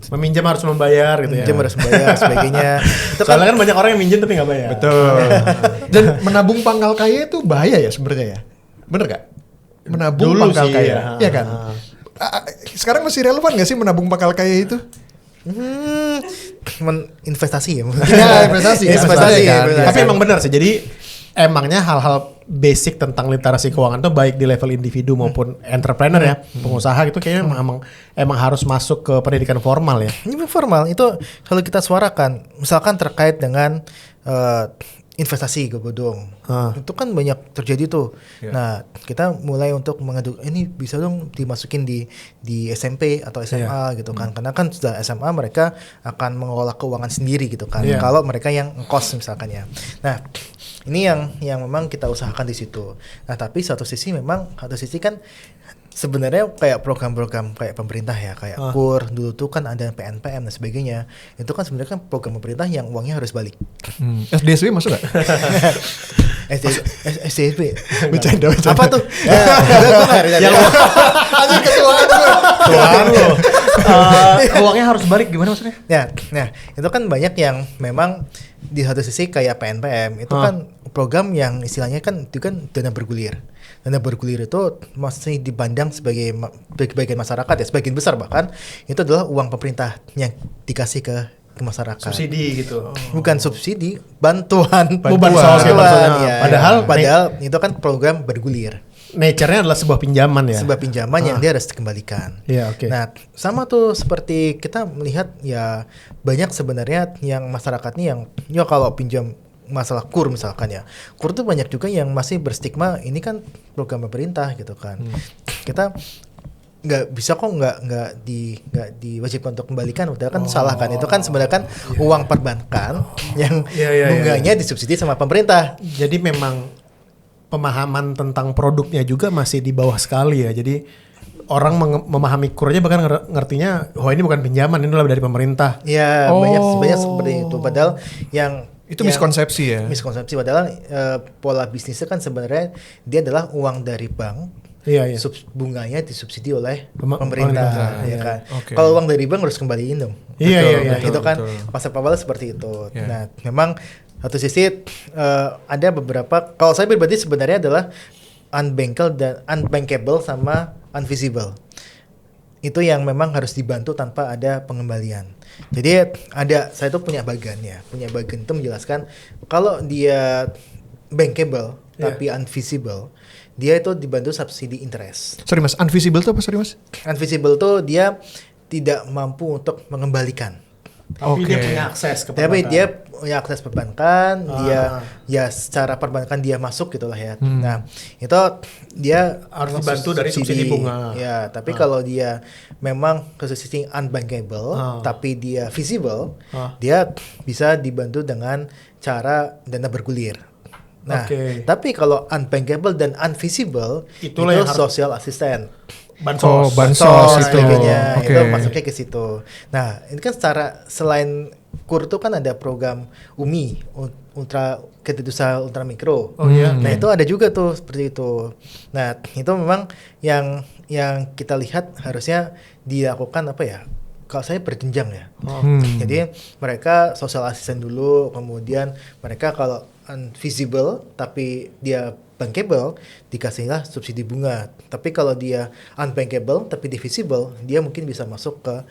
Meminjam harus membayar gitu meminjam harus membayar, sebagainya. Itu soalnya kan banyak orang yang minjem tapi nggak bayar. Betul. Dan menabung pangkal kaya itu bahaya ya sebenarnya ya? Bener gak? Menabung dulu pangkal kaya, iya kan? Sekarang masih relevan gak sih menabung pangkal kaya itu? Investasi ya? Investasi kan? Tapi emang benar sih, jadi emangnya hal-hal basic tentang literasi keuangan tuh baik di level individu maupun entrepreneur ya, pengusaha gitu kayaknya emang harus masuk ke pendidikan formal ya. Ini formal itu kalau kita suarakan, misalkan terkait dengan investasi ke bodong. Itu kan banyak terjadi tuh. Nah, kita mulai untuk mengadu, ini bisa dong dimasukin di SMP atau SMA gitu kan. Karena kan sudah SMA mereka akan mengelola keuangan sendiri gitu kan. Kalau mereka yang ngekos misalkan ya. Nah, ini yang memang kita usahakan di situ. Nah, tapi satu sisi kan sebenarnya kayak program-program kayak pemerintah ya, kayak KUR dulu tuh kan ada PNPM dan sebagainya. Itu kan sebenarnya kan program pemerintah yang uangnya harus balik. SDSW masuk nggak? SDSW Bercanda. apa tuh? Yang aja ketuaan lo. Uangnya harus balik gimana maksudnya? Nah, itu kan banyak yang memang di satu sisi kayak PNPM itu kan program yang istilahnya kan itu kan dana bergulir. Dana bergulir itu masih dipandang sebagai bagian masyarakat ya, sebagian besar bahkan itu adalah uang pemerintah yang dikasih ke masyarakat. Subsidi gitu. Bukan subsidi, bantuan sosial. Ya. Padahal itu kan program bergulir. Nature-nya adalah sebuah pinjaman ya. Sebuah pinjaman yang dia harus dikembalikan. Iya, oke. Nah, sama tuh seperti kita melihat ya banyak sebenarnya yang masyarakat nih yang ya kalau pinjam masalah KUR misalkan ya. KUR tuh banyak juga yang masih berstigma ini kan program pemerintah gitu kan. Kita nggak bisa kok nggak diwajibkan untuk kembalikan, udah kan salah kan, itu kan sebenarnya kan uang perbankan yang bunganya disubsidi sama pemerintah. Jadi memang pemahaman tentang produknya juga masih di bawah sekali ya. Jadi orang memahami KUR-nya bahkan ngertinya ini bukan pinjaman, ini adalah dari pemerintah. Iya, banyak seperti itu. Padahal itu miskonsepsi ya. Miskonsepsi padahal pola bisnisnya kan sebenarnya dia adalah uang dari bank. Bunganya disubsidi oleh pemerintah ya kan. Kalau uang dari bank harus kembaliin dong. Iya. Itu kan pasar awal seperti itu. Nah, memang satu sisi ada beberapa, kalau saya pribadi sebenarnya adalah unbankable sama unvisible. Itu yang memang harus dibantu tanpa ada pengembalian. Jadi saya tuh punya bagian itu menjelaskan kalau dia bankable tapi unvisible, dia itu dibantu subsidi interest. Sorry mas, unvisible itu apa sorry mas? Unvisible tuh dia tidak mampu untuk mengembalikan. Tapi dia punya akses ke perbankan. Tapi dia punya akses perbankan, dia secara perbankan dia masuk gitulah ya. Nah, itu dia harus dibantu dari subsidi bunga. Ya, tapi kalau dia memang khususnya unbankable, tapi dia visible, dia bisa dibantu dengan cara dana bergulir. Nah, tapi kalau unbankable dan unvisible itu social assistant. Bansos sebagainya itu masuknya ke situ. Nah, ini kan selain KUR itu kan ada program UMI, kredit usaha ultra mikro. Nah, itu ada juga tuh seperti itu. Nah, itu memang yang kita lihat harusnya dilakukan apa ya? Kalau saya berjenjang ya. Jadi mereka social assistant dulu, kemudian mereka kalau unvisible tapi dia bankable dikasihlah subsidi bunga. Tapi kalau dia unbankable tapi divisible, dia mungkin bisa masuk ke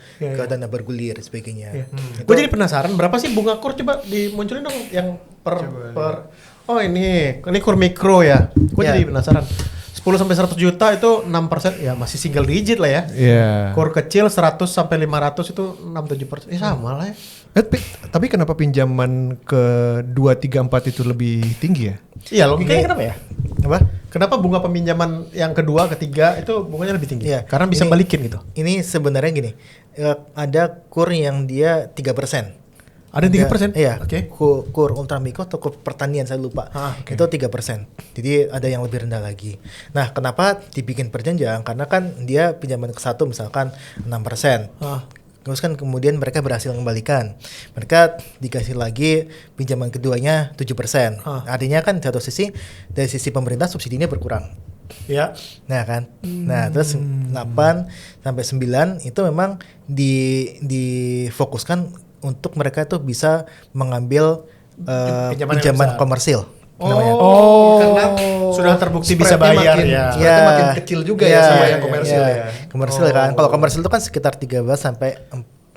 dana bergulir sebagainya. Gue jadi penasaran berapa sih bunga KUR, coba dimunculin dong yang per ini KUR mikro ya. Gue jadi penasaran. 10 sampai 100 juta itu 6%, ya masih single digit lah ya. KUR kecil 100 sampai 500 itu 6-7%. Sama lah ya. Tapi kenapa pinjaman ke 2, 3, 4 itu lebih tinggi ya? Iya, logikanya kenapa ya? Apa? Kenapa bunga peminjaman yang kedua, ketiga itu bunganya lebih tinggi? Karena bisa balikin gitu. Ini sebenarnya gini, ada KUR yang dia 3%. Ada 3%? Iya. KUR ultramikro atau KUR pertanian saya lupa. Itu 3%. Jadi ada yang lebih rendah lagi. Nah, kenapa dibikin perjanjian? Karena kan dia pinjaman ke satu misalkan 6%. Terus kan kemudian mereka berhasil mengembalikan. Mereka dikasih lagi pinjaman keduanya 7%. Artinya kan satu sisi dari sisi pemerintah subsidinya berkurang. Ya. Nah kan. Nah, terus 8 sampai 9 itu memang difokuskan untuk mereka tuh bisa mengambil pinjaman komersil. Karena sudah terbukti bisa bayar makin kecil juga sama yang komersil ya. Komersil kan. Kalau komersil itu kan sekitar 13 sampai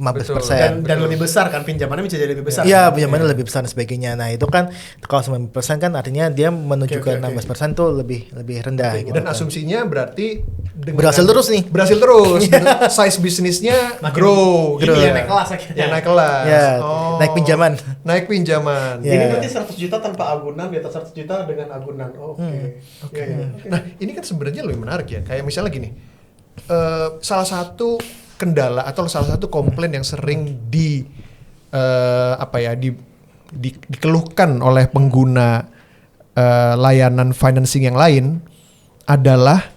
15%. Dan lebih besar kan, pinjamannya bisa jadi lebih besar. Iya, pinjamannya lebih besar dan sebagainya. Nah, itu kan kalau 9% kan artinya dia menuju ke 16% tuh lebih rendah gitu. Dan asumsinya berarti berhasil terus nih. Berhasil terus. Size bisnisnya grow gitu. Ini naik kelas akhirnya. Ya, naik kelas. Ya, naik pinjaman. Naik pinjaman. Ya. Ini berarti 100 juta tanpa agunan, di atas 100 juta dengan agunan. Oke. Nah, ini kan sebenarnya lebih menarik ya. Kayak misalnya gini. Salah satu kendala atau salah satu komplain yang sering dikeluhkan oleh pengguna layanan financing yang lain adalah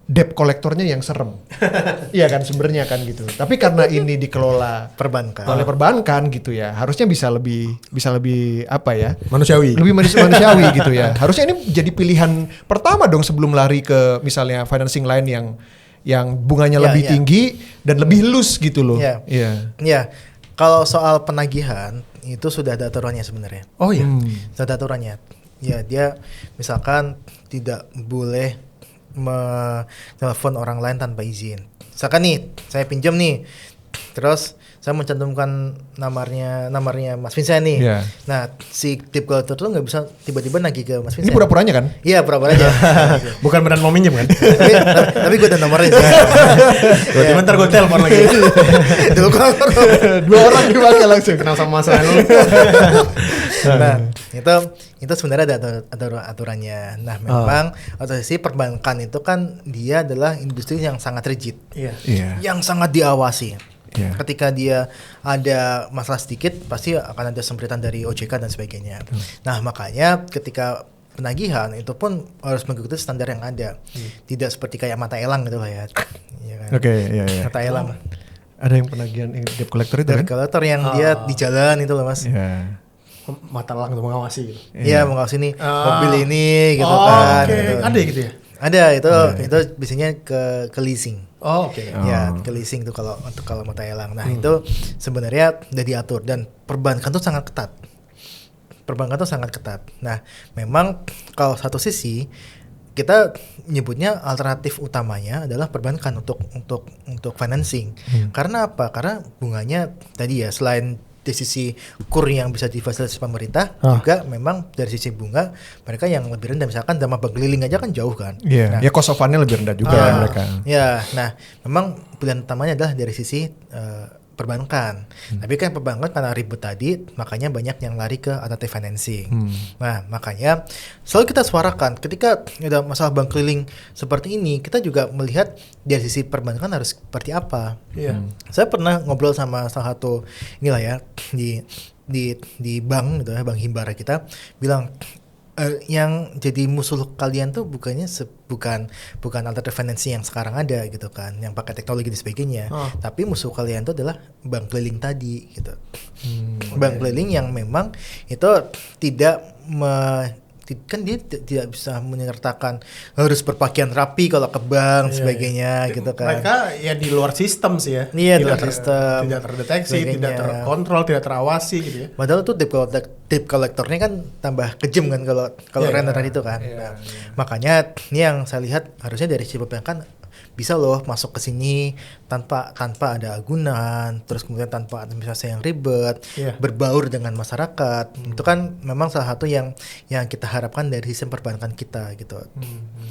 debt kolektornya yang serem. Iya kan sebenarnya kan gitu. Tapi karena ini dikelola oleh perbankan gitu ya, harusnya bisa lebih apa ya? Manusiawi. Lebih manusiawi gitu ya. Harusnya ini jadi pilihan pertama dong sebelum lari ke misalnya financing lain yang bunganya lebih tinggi dan lebih loose gitu loh. Iya. Kalau soal penagihan itu sudah ada aturannya sebenarnya. Oh iya. Sudah ada aturannya. Ya, dia misalkan tidak boleh menelpon orang lain tanpa izin. Misalkan nih, saya pinjam nih, terus saya mencantumkan nomornya Mas Vincent nih. Yeah. Nah, si debt collector tuh nggak bisa tiba-tiba nagih ke Mas Vincent. Ini pura-puranya kan? Iya, pura-pura aja. Bukan beneran mau minjem kan? tapi gue ada nomornya sih. Tiba-tiba ntar gue telepon lagi. Dua orang dipakai langsung. Kenal sama Mas Ranul. Nah, itu sebenarnya ada aturannya. Nah, memang otorisasi perbankan itu kan dia adalah industri yang sangat rigid. Iya. Yang sangat diawasi. Yeah. Ketika dia ada masalah sedikit, pasti akan ada sempritan dari OJK dan sebagainya. Nah, makanya ketika penagihan itu pun harus mengikuti standar yang ada. Tidak seperti kayak mata elang gitu lah ya. Kan? Oke, iya. Mata elang. Ada yang penagihan debt collector itu Debt kan? collector yang dia di jalan itu loh, Mas. Iya. Mata elang untuk mengawasi gitu. Iya, mengawasi nih mobil ini gitu kan. Oke. Gitu. Ada gitu ya? Ada itu biasanya ke leasing. Oke. Ya, ke leasing tuh kalau mata elang. Nah, itu sebenarnya udah diatur dan perbankan tuh sangat ketat. Nah, memang kalau satu sisi kita nyebutnya alternatif utamanya adalah perbankan untuk financing. Karena apa? Karena bunganya tadi ya selain dari sisi kur yang bisa difasilitasi pemerintah, juga memang dari sisi bunga mereka yang lebih rendah. Misalkan sama bank keliling aja kan jauh kan. Iya, ya cost of fund-nya lebih rendah juga mereka. Ya, nah memang pilihan utamanya adalah dari sisi perbankan. Tapi kan perbankan karena ribet tadi, makanya banyak yang lari ke alternative financing. Nah, makanya selalu kita suarakan ketika ada masalah bank keliling seperti ini, kita juga melihat dari sisi perbankan harus seperti apa. Saya pernah ngobrol sama salah satu inilah ya di bank gitu ya, bank himbara kita bilang yang jadi musuh kalian tuh bukan alternative financing yang sekarang ada gitu kan, yang pakai teknologi dan sebagainya, tapi musuh kalian tuh adalah bank keliling tadi gitu. Bank keliling yang memang itu kan dia tidak bisa menyertakan harus berpakaian rapi kalau ke bank sebagainya gitu kan. Mereka ya di luar sistem sih ya. Iya, di luar sistem. Tidak terdeteksi, tidak terkontrol, tidak terawasi gitu ya. Padahal tuh debt collectornya kan tambah kejam kan kalau rentener itu kan. Nah, makanya ini yang saya lihat harusnya dari sisi perbankan bisa loh masuk ke sini tanpa ada agunan, terus kemudian tanpa administrasi yang ribet, berbaur dengan masyarakat. Itu kan memang salah satu yang kita harapkan dari sistem perbankan kita gitu.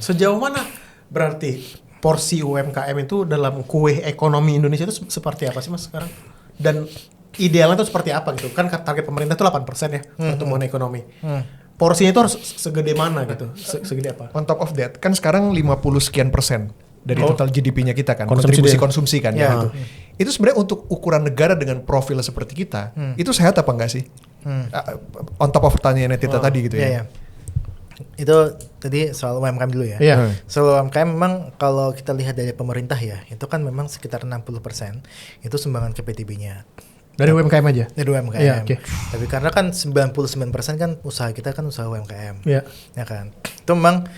Sejauh mana berarti porsi UMKM itu dalam kue ekonomi Indonesia itu seperti apa sih Mas sekarang? Dan idealnya itu seperti apa gitu? Kan target pemerintah itu 8% ya pertumbuhan ekonomi. Porsinya itu harus segede mana gitu? Segede apa? On top of that, kan sekarang 50 sekian persen dari total GDP-nya kita kan, Konsumsi konsumsi kan ya. Itu sebenarnya untuk ukuran negara dengan profil seperti kita, itu sehat apa enggak sih? On top of pertanyaannya Tita tadi gitu ya. Itu tadi soal UMKM dulu ya. Soal UMKM memang kalau kita lihat dari pemerintah ya, itu kan memang sekitar 60% itu sumbangan ke PTB-nya. Dari UMKM aja? Dari UMKM. Tapi karena kan 99% kan usaha kita kan usaha UMKM. Ya kan. Itu memang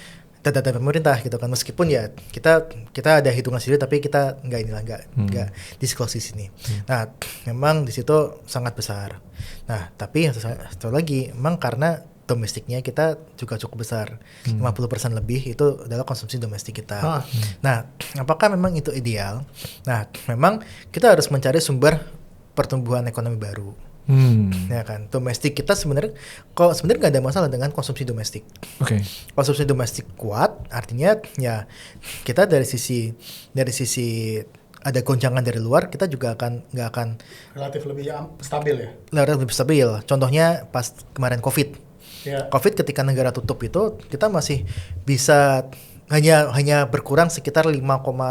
data pemerintah gitu kan, meskipun ya kita ada hitungan sendiri tapi kita nggak disclose di sini. Nah, memang di situ sangat besar. Nah, tapi satu lagi memang karena domestiknya kita juga cukup besar, 50% lebih itu adalah konsumsi domestik kita. Nah, apakah memang itu ideal? Nah, memang kita harus mencari sumber pertumbuhan ekonomi baru. Ya kan, domestik kita sebenarnya nggak ada masalah dengan konsumsi domestik. Oke. Konsumsi domestik kuat, artinya ya kita dari sisi ada goncangan dari luar, kita juga nggak akan Relatif lebih stabil ya. lebih stabil. Contohnya pas kemarin COVID. Ya. COVID ketika negara tutup itu kita masih bisa hanya berkurang sekitar 5,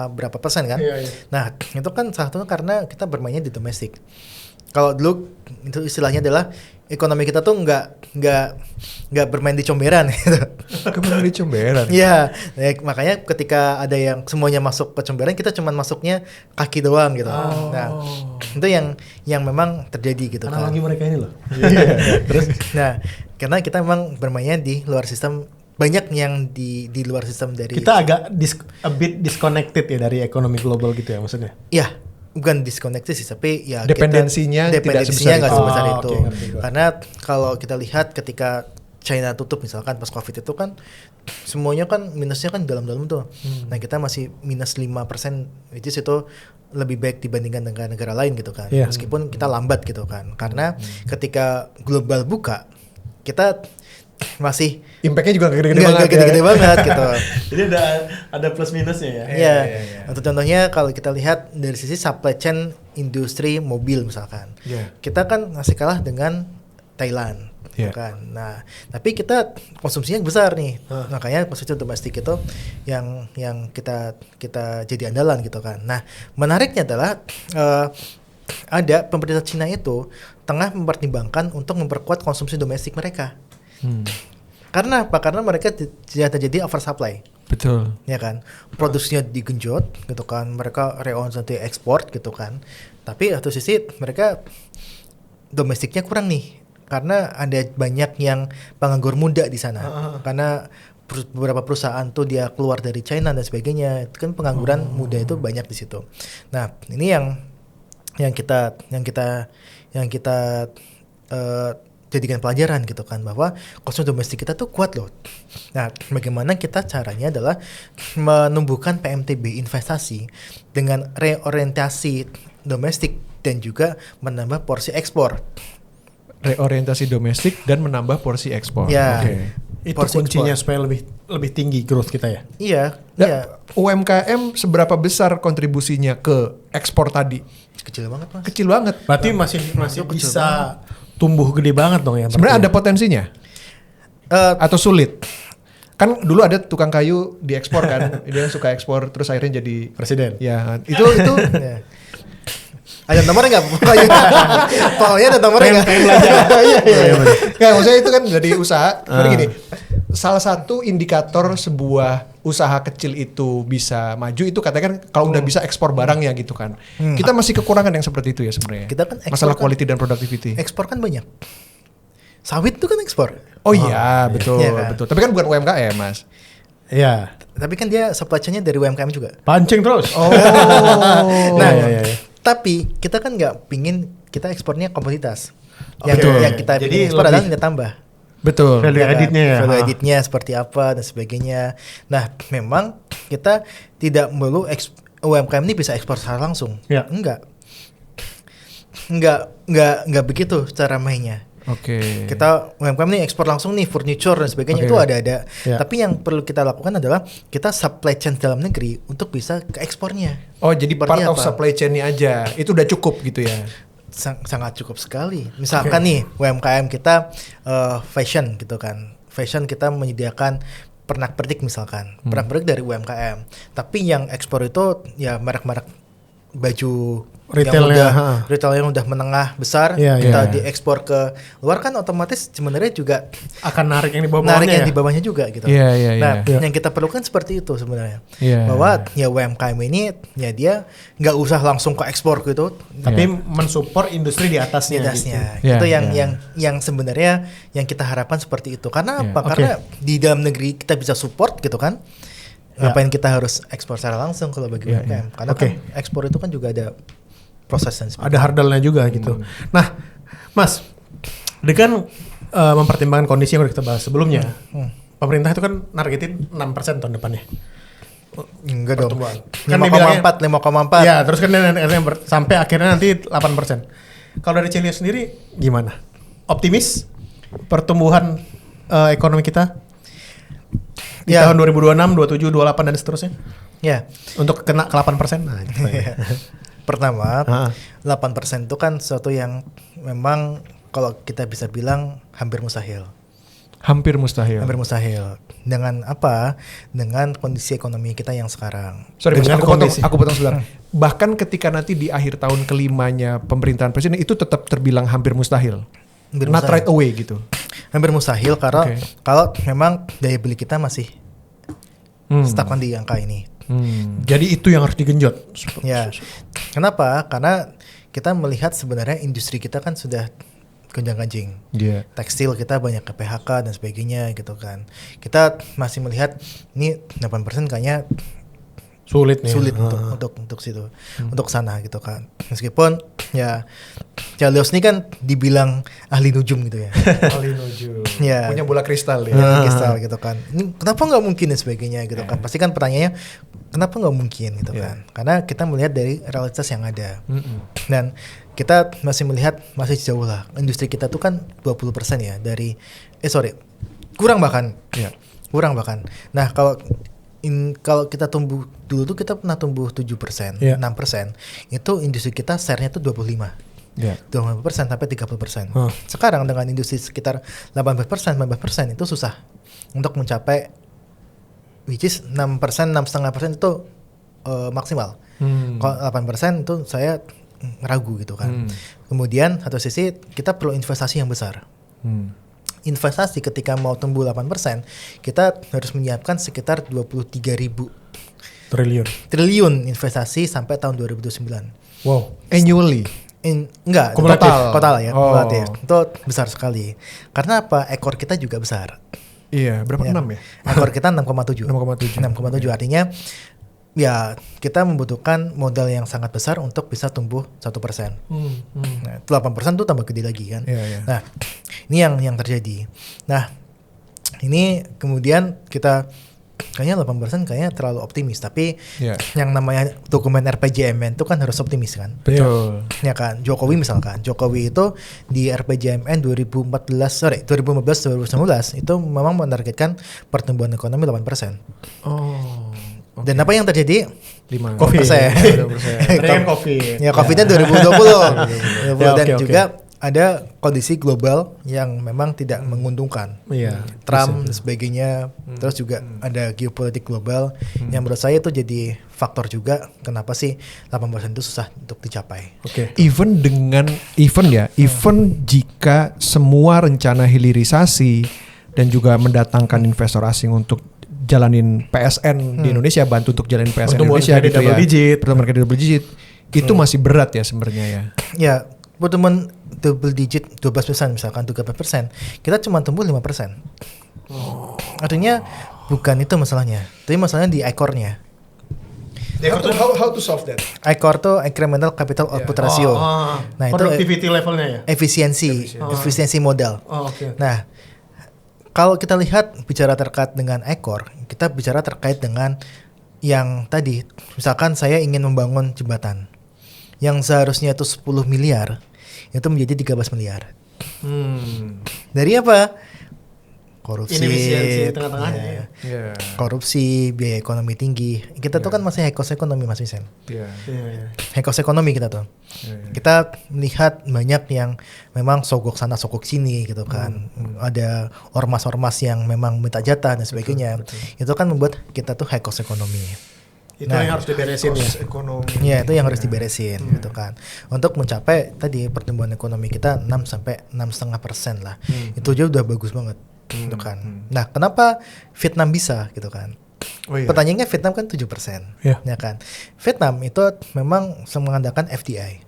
berapa persen kan? Iya, iya. Nah itu kan salah satunya karena kita bermainnya di domestik. Kalau dulu itu istilahnya adalah ekonomi kita tuh nggak bermain di comberan gitu. Kemana di comberan? Iya, makanya ketika ada yang semuanya masuk ke comberan, kita cuma masuknya kaki doang gitu. Nah itu yang memang terjadi gitu kan. Analogi mereka ini loh. Terus, nah karena kita memang bermainnya di luar sistem, banyak yang di luar sistem dari Kita agak a bit disconnected ya dari ekonomi global gitu ya maksudnya. ya bukan disconnected sih, tapi ya Dependensinya tidak sebesar nggak itu. sebesar Oh, itu. oke, ngerti gua. Karena kalau kita lihat ketika China tutup misalkan pas COVID itu kan semuanya kan minusnya kan dalam-dalam tuh. Nah kita masih minus 5%, which is itu lebih baik dibandingkan negara-negara lain gitu kan. Iya. Meskipun kita lambat gitu kan. Karena ketika global buka, kita masih Impact-nya juga gede-gede nggak banget. gede-gede banget gitu. Jadi ada plus minusnya ya. Iya. Untuk contohnya kalau kita lihat dari sisi supply chain industri mobil misalkan, kita kan masih kalah dengan Thailand, kan. Nah, tapi kita konsumsinya besar nih, makanya konsumsi domestik itu yang kita jadi andalan gitu kan. Nah, menariknya adalah ada pemerintah Cina itu tengah mempertimbangkan untuk memperkuat konsumsi domestik mereka. Karena apa? Karena mereka tidak terjadi oversupply. Betul. Ya kan, produksinya digenjot gitu kan, mereka reorientasi ekspor gitu kan. Tapi satu sisi mereka domestiknya kurang nih, karena ada banyak yang penganggur muda di sana. Karena beberapa perusahaan tuh dia keluar dari China dan sebagainya, itu kan pengangguran muda itu banyak di situ. Nah ini yang kita jadikan pelajaran gitu kan, bahwa konsumsi domestik kita tuh kuat loh. Nah, bagaimana kita caranya adalah menumbuhkan PMTB investasi dengan reorientasi domestik dan juga menambah porsi ekspor. Reorientasi domestik dan menambah porsi ekspor. Ya. Oke. Itu Porsi kuncinya ekspor. supaya lebih tinggi growth kita ya. Iya, Nah, iya. UMKM seberapa besar kontribusinya ke ekspor tadi? Kecil banget Mas. Kecil banget. Berarti masih kecil bisa tumbuh gede banget dong ya. Sebenarnya ada potensinya atau sulit? Kan dulu ada tukang kayu diekspor kan, dia suka ekspor terus akhirnya jadi presiden. ya itu Ya. Ada nomornya nggak? Pokoknya ada nomornya nggak? Iya. Nggak, maksudnya itu kan dari usaha. Sebenarnya gini, salah satu indikator sebuah usaha kecil itu bisa maju itu katakan kalau udah bisa ekspor barangnya gitu kan. Kita masih kekurangan yang seperti itu ya sebenarnya. Kita kan ekspor masalah kan- quality dan productivity. Ekspor kan banyak. Sawit itu kan ekspor. Oh iya, betul, Iya kan? betul. Tapi kan bukan UMKM, Mas. Iya. Tapi kan dia supply chain-nya dari UMKM juga. Pancing terus. Oh. Nah, iya. tapi kita kan nggak pingin kita ekspornya komoditas. Oh, Yang, betul. yang kita Jadi pingin ekspor lebih- adalah nilai tambah. Betul. Value Ya kan? editnya ya. Value Ah. editnya seperti apa dan sebagainya. Nah, memang kita tidak melulu UMKM ini bisa ekspor secara langsung. Ya. Enggak begitu cara mainnya. Oke. Kita UMKM nih ekspor langsung nih furniture dan sebagainya Oke. itu ada. Ya. Tapi yang perlu kita lakukan adalah kita supply chain dalam negeri untuk bisa ke ekspornya. Oh, jadi Seperti part of apa? supply chain-nya aja. Itu udah cukup gitu ya. Sangat cukup sekali. Misalkan nih UMKM kita fashion gitu kan. Fashion kita menyediakan pernak-pernik misalkan. Pernak-pernik dari UMKM. Tapi yang ekspor itu ya merek-merek baju Retailnya, retail yang udah menengah besar, Iya, kita iya. diekspor ke luar kan otomatis sebenarnya juga Akan narik yang di narik bawahnya yang ya. di bawahnya juga gitu. Iya, iya, Nah, iya. yang kita perlukan seperti itu sebenarnya. Iya. Bahwa ya UMKM ini ya dia nggak usah langsung ke ekspor gitu, Tapi mensupport industri di atasnya. di atasnya. gitu. Itu Ya, yang sebenarnya yang kita harapkan seperti itu. Karena Ya, apa? oke. Karena di dalam negeri kita bisa support gitu kan. Ya. Ngapain kita harus ekspor secara langsung kalau bagi Ya, UMKM? ya. Karena Oke. kan ekspor itu kan juga ada proses dan sebagainya. Ada hurdle-nya juga gitu. Nah, Mas, dengan mempertimbangkan kondisi yang udah kita bahas sebelumnya, pemerintah itu kan nargetin 6% tahun depannya. Enggak dong. Pertumbuhan. Kan dibilangnya- 5,4. Ya, terus kan sampai akhirnya nanti 8%. Kalau dari Celio sendiri gimana? Optimis pertumbuhan ekonomi kita di tahun 2026, 27, 28 dan seterusnya? Ya. Untuk kena ke 8%? Nah, gitu ya. Pertama, 8% itu kan sesuatu yang memang kalau kita bisa bilang hampir mustahil. Hampir mustahil. Hampir mustahil. Dengan apa? Dengan kondisi ekonomi kita yang sekarang. Sorry, Mas, Dengan aku potong sebentar. Bahkan ketika nanti di akhir tahun kelimanya pemerintahan presiden itu tetap terbilang hampir mustahil. Hampir Not mustahil. right away gitu. Hampir mustahil karena kalau memang daya beli kita masih stagnan di angka ini. Jadi itu yang harus digenjot. Ya. Kenapa? Karena kita melihat sebenarnya industri kita kan sudah gonjang-ganjing. Iya. Tekstil kita banyak ke PHK dan sebagainya gitu kan. Kita masih melihat ini 8% kayaknya Sulit nih. sulit untuk situ, untuk sana gitu kan. Meskipun ya Chelios ini kan dibilang ahli nujum gitu ya. Ahli nujum. Ya. Punya bola kristal ya. Ya, kristal gitu kan. Ini kenapa nggak mungkin dan sebagainya gitu kan. Pasti kan pertanyaannya kenapa nggak mungkin gitu kan. Karena kita melihat dari realitas yang ada. Dan kita masih melihat masih jauh lah. Industri kita tuh kan 20% ya dari kurang bahkan. Iya. Kurang bahkan. Nah, kalau kita tumbuh dulu tuh kita pernah tumbuh 7%, 6%. Itu industri kita share-nya tuh 25%. Iya. 25% sampai 30%. Sekarang dengan industri sekitar 18%, 19% itu susah untuk mencapai which is 6%, 6,5% itu maksimal. Kalau 8% itu saya ragu gitu kan. Kemudian satu sisi kita perlu investasi yang besar. Investasi ketika mau tumbuh 8%, kita harus menyiapkan sekitar 23.000 triliun investasi sampai tahun 2029. Wow. Annually. Enggak, Kumulatif. total ya, Oh. kumulatif. Itu besar sekali. Karena apa? Ekor kita juga besar. Iya, berapa? 6 ya? Ekor kita 6,7. 6,7. 6,7 artinya ya kita membutuhkan modal yang sangat besar untuk bisa tumbuh 1%. Nah, 8% tuh tambah gede lagi kan. Iya. Nah, ini yang terjadi. Nah, ini kemudian kita kayaknya 8% kayaknya terlalu optimis, tapi yang namanya dokumen RPJMN itu kan harus optimis kan. Betul. Ya kan, Jokowi misalkan, Jokowi itu di RPJMN 2015-2019 itu memang menargetkan pertumbuhan ekonomi 8%. Dan apa yang terjadi? 5%. Covid. Dengan Covid. Ya, Covid-nya 2020. Dan juga ada kondisi global yang memang tidak menguntungkan. Trump dan sebagainya. Terus juga ada geopolitik global yang menurut saya itu jadi faktor juga kenapa sih 8% itu susah untuk dicapai. Even jika semua rencana hilirisasi dan juga mendatangkan investor asing untuk jalanin PSN di Indonesia, bantu untuk jalanin PSN Indonesia gitu ya. Pertumbuhan double digit. Itu masih berat ya sebenarnya ya. Ya, pertumbuhan double digit 12% misalkan 13%, kita cuma tumbuh 5%. Artinya bukan itu masalahnya, tapi masalahnya di ekornya. How to solve that? Ekor tuh incremental capital output ratio. Nah, productivity levelnya ya. Efisiensi modal. Nah, kalau kita lihat bicara terkait dengan ekor, kita bicara terkait dengan yang tadi, misalkan saya ingin membangun jembatan yang seharusnya itu 10 miliar, itu menjadi 13 miliar. Dari apa? Korupsi, inefisiensi tengah-tengahnya. Korupsi, biaya ekonomi tinggi. Kita tuh kan masih high cost ekonomi, Mas Vincent. High cost ekonomi kita tuh. Kita melihat banyak yang memang sogok sana sogok sini gitu kan. Ada ormas-ormas yang memang minta jatah dan sebagainya. Itu kan membuat kita tuh high cost ekonomi. Itu yang harus diberesin ya. Ya, itu yang harus diberesin gitu kan. Untuk mencapai tadi pertumbuhan ekonomi kita 6 sampai 6,5% lah. Itu aja udah bagus banget. Gitu kan. Nah, kenapa Vietnam bisa gitu kan? Pertanyaannya Vietnam kan 7%. Ya kan. Vietnam itu memang mengandalkan FDI.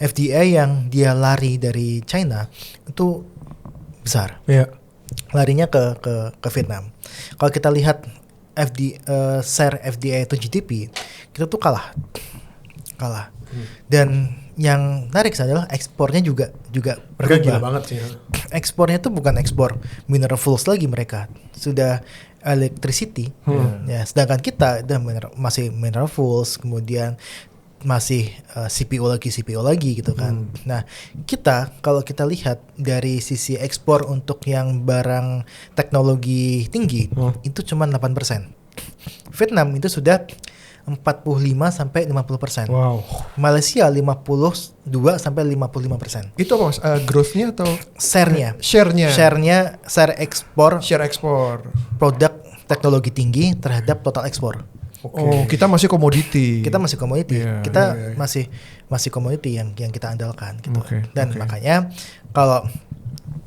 FDI yang dia lari dari China itu besar. Larinya ke Vietnam. Kalau kita lihat share FDI itu GDP, kita tuh kalah. Dan yang menarik adalah ekspornya juga mereka gila banget sih. Ekspornya tuh bukan ekspor mineral fuels lagi, mereka sudah electricity. Ya, sedangkan kita masih mineral fuels, kemudian masih CPO lagi gitu kan. Nah, kalau kita lihat dari sisi ekspor untuk yang barang teknologi tinggi itu cuma 8%. Vietnam itu sudah 45-50%. Wow. Malaysia 52 sampai 55%. Itu apa Mas? Growth-nya atau Share-nya. Share ekspor produk teknologi tinggi terhadap total ekspor. Oh, kita masih komoditi. Kita masih komoditi. Yeah, kita masih komoditi yang kita andalkan gitu. Okay, Dan makanya kalau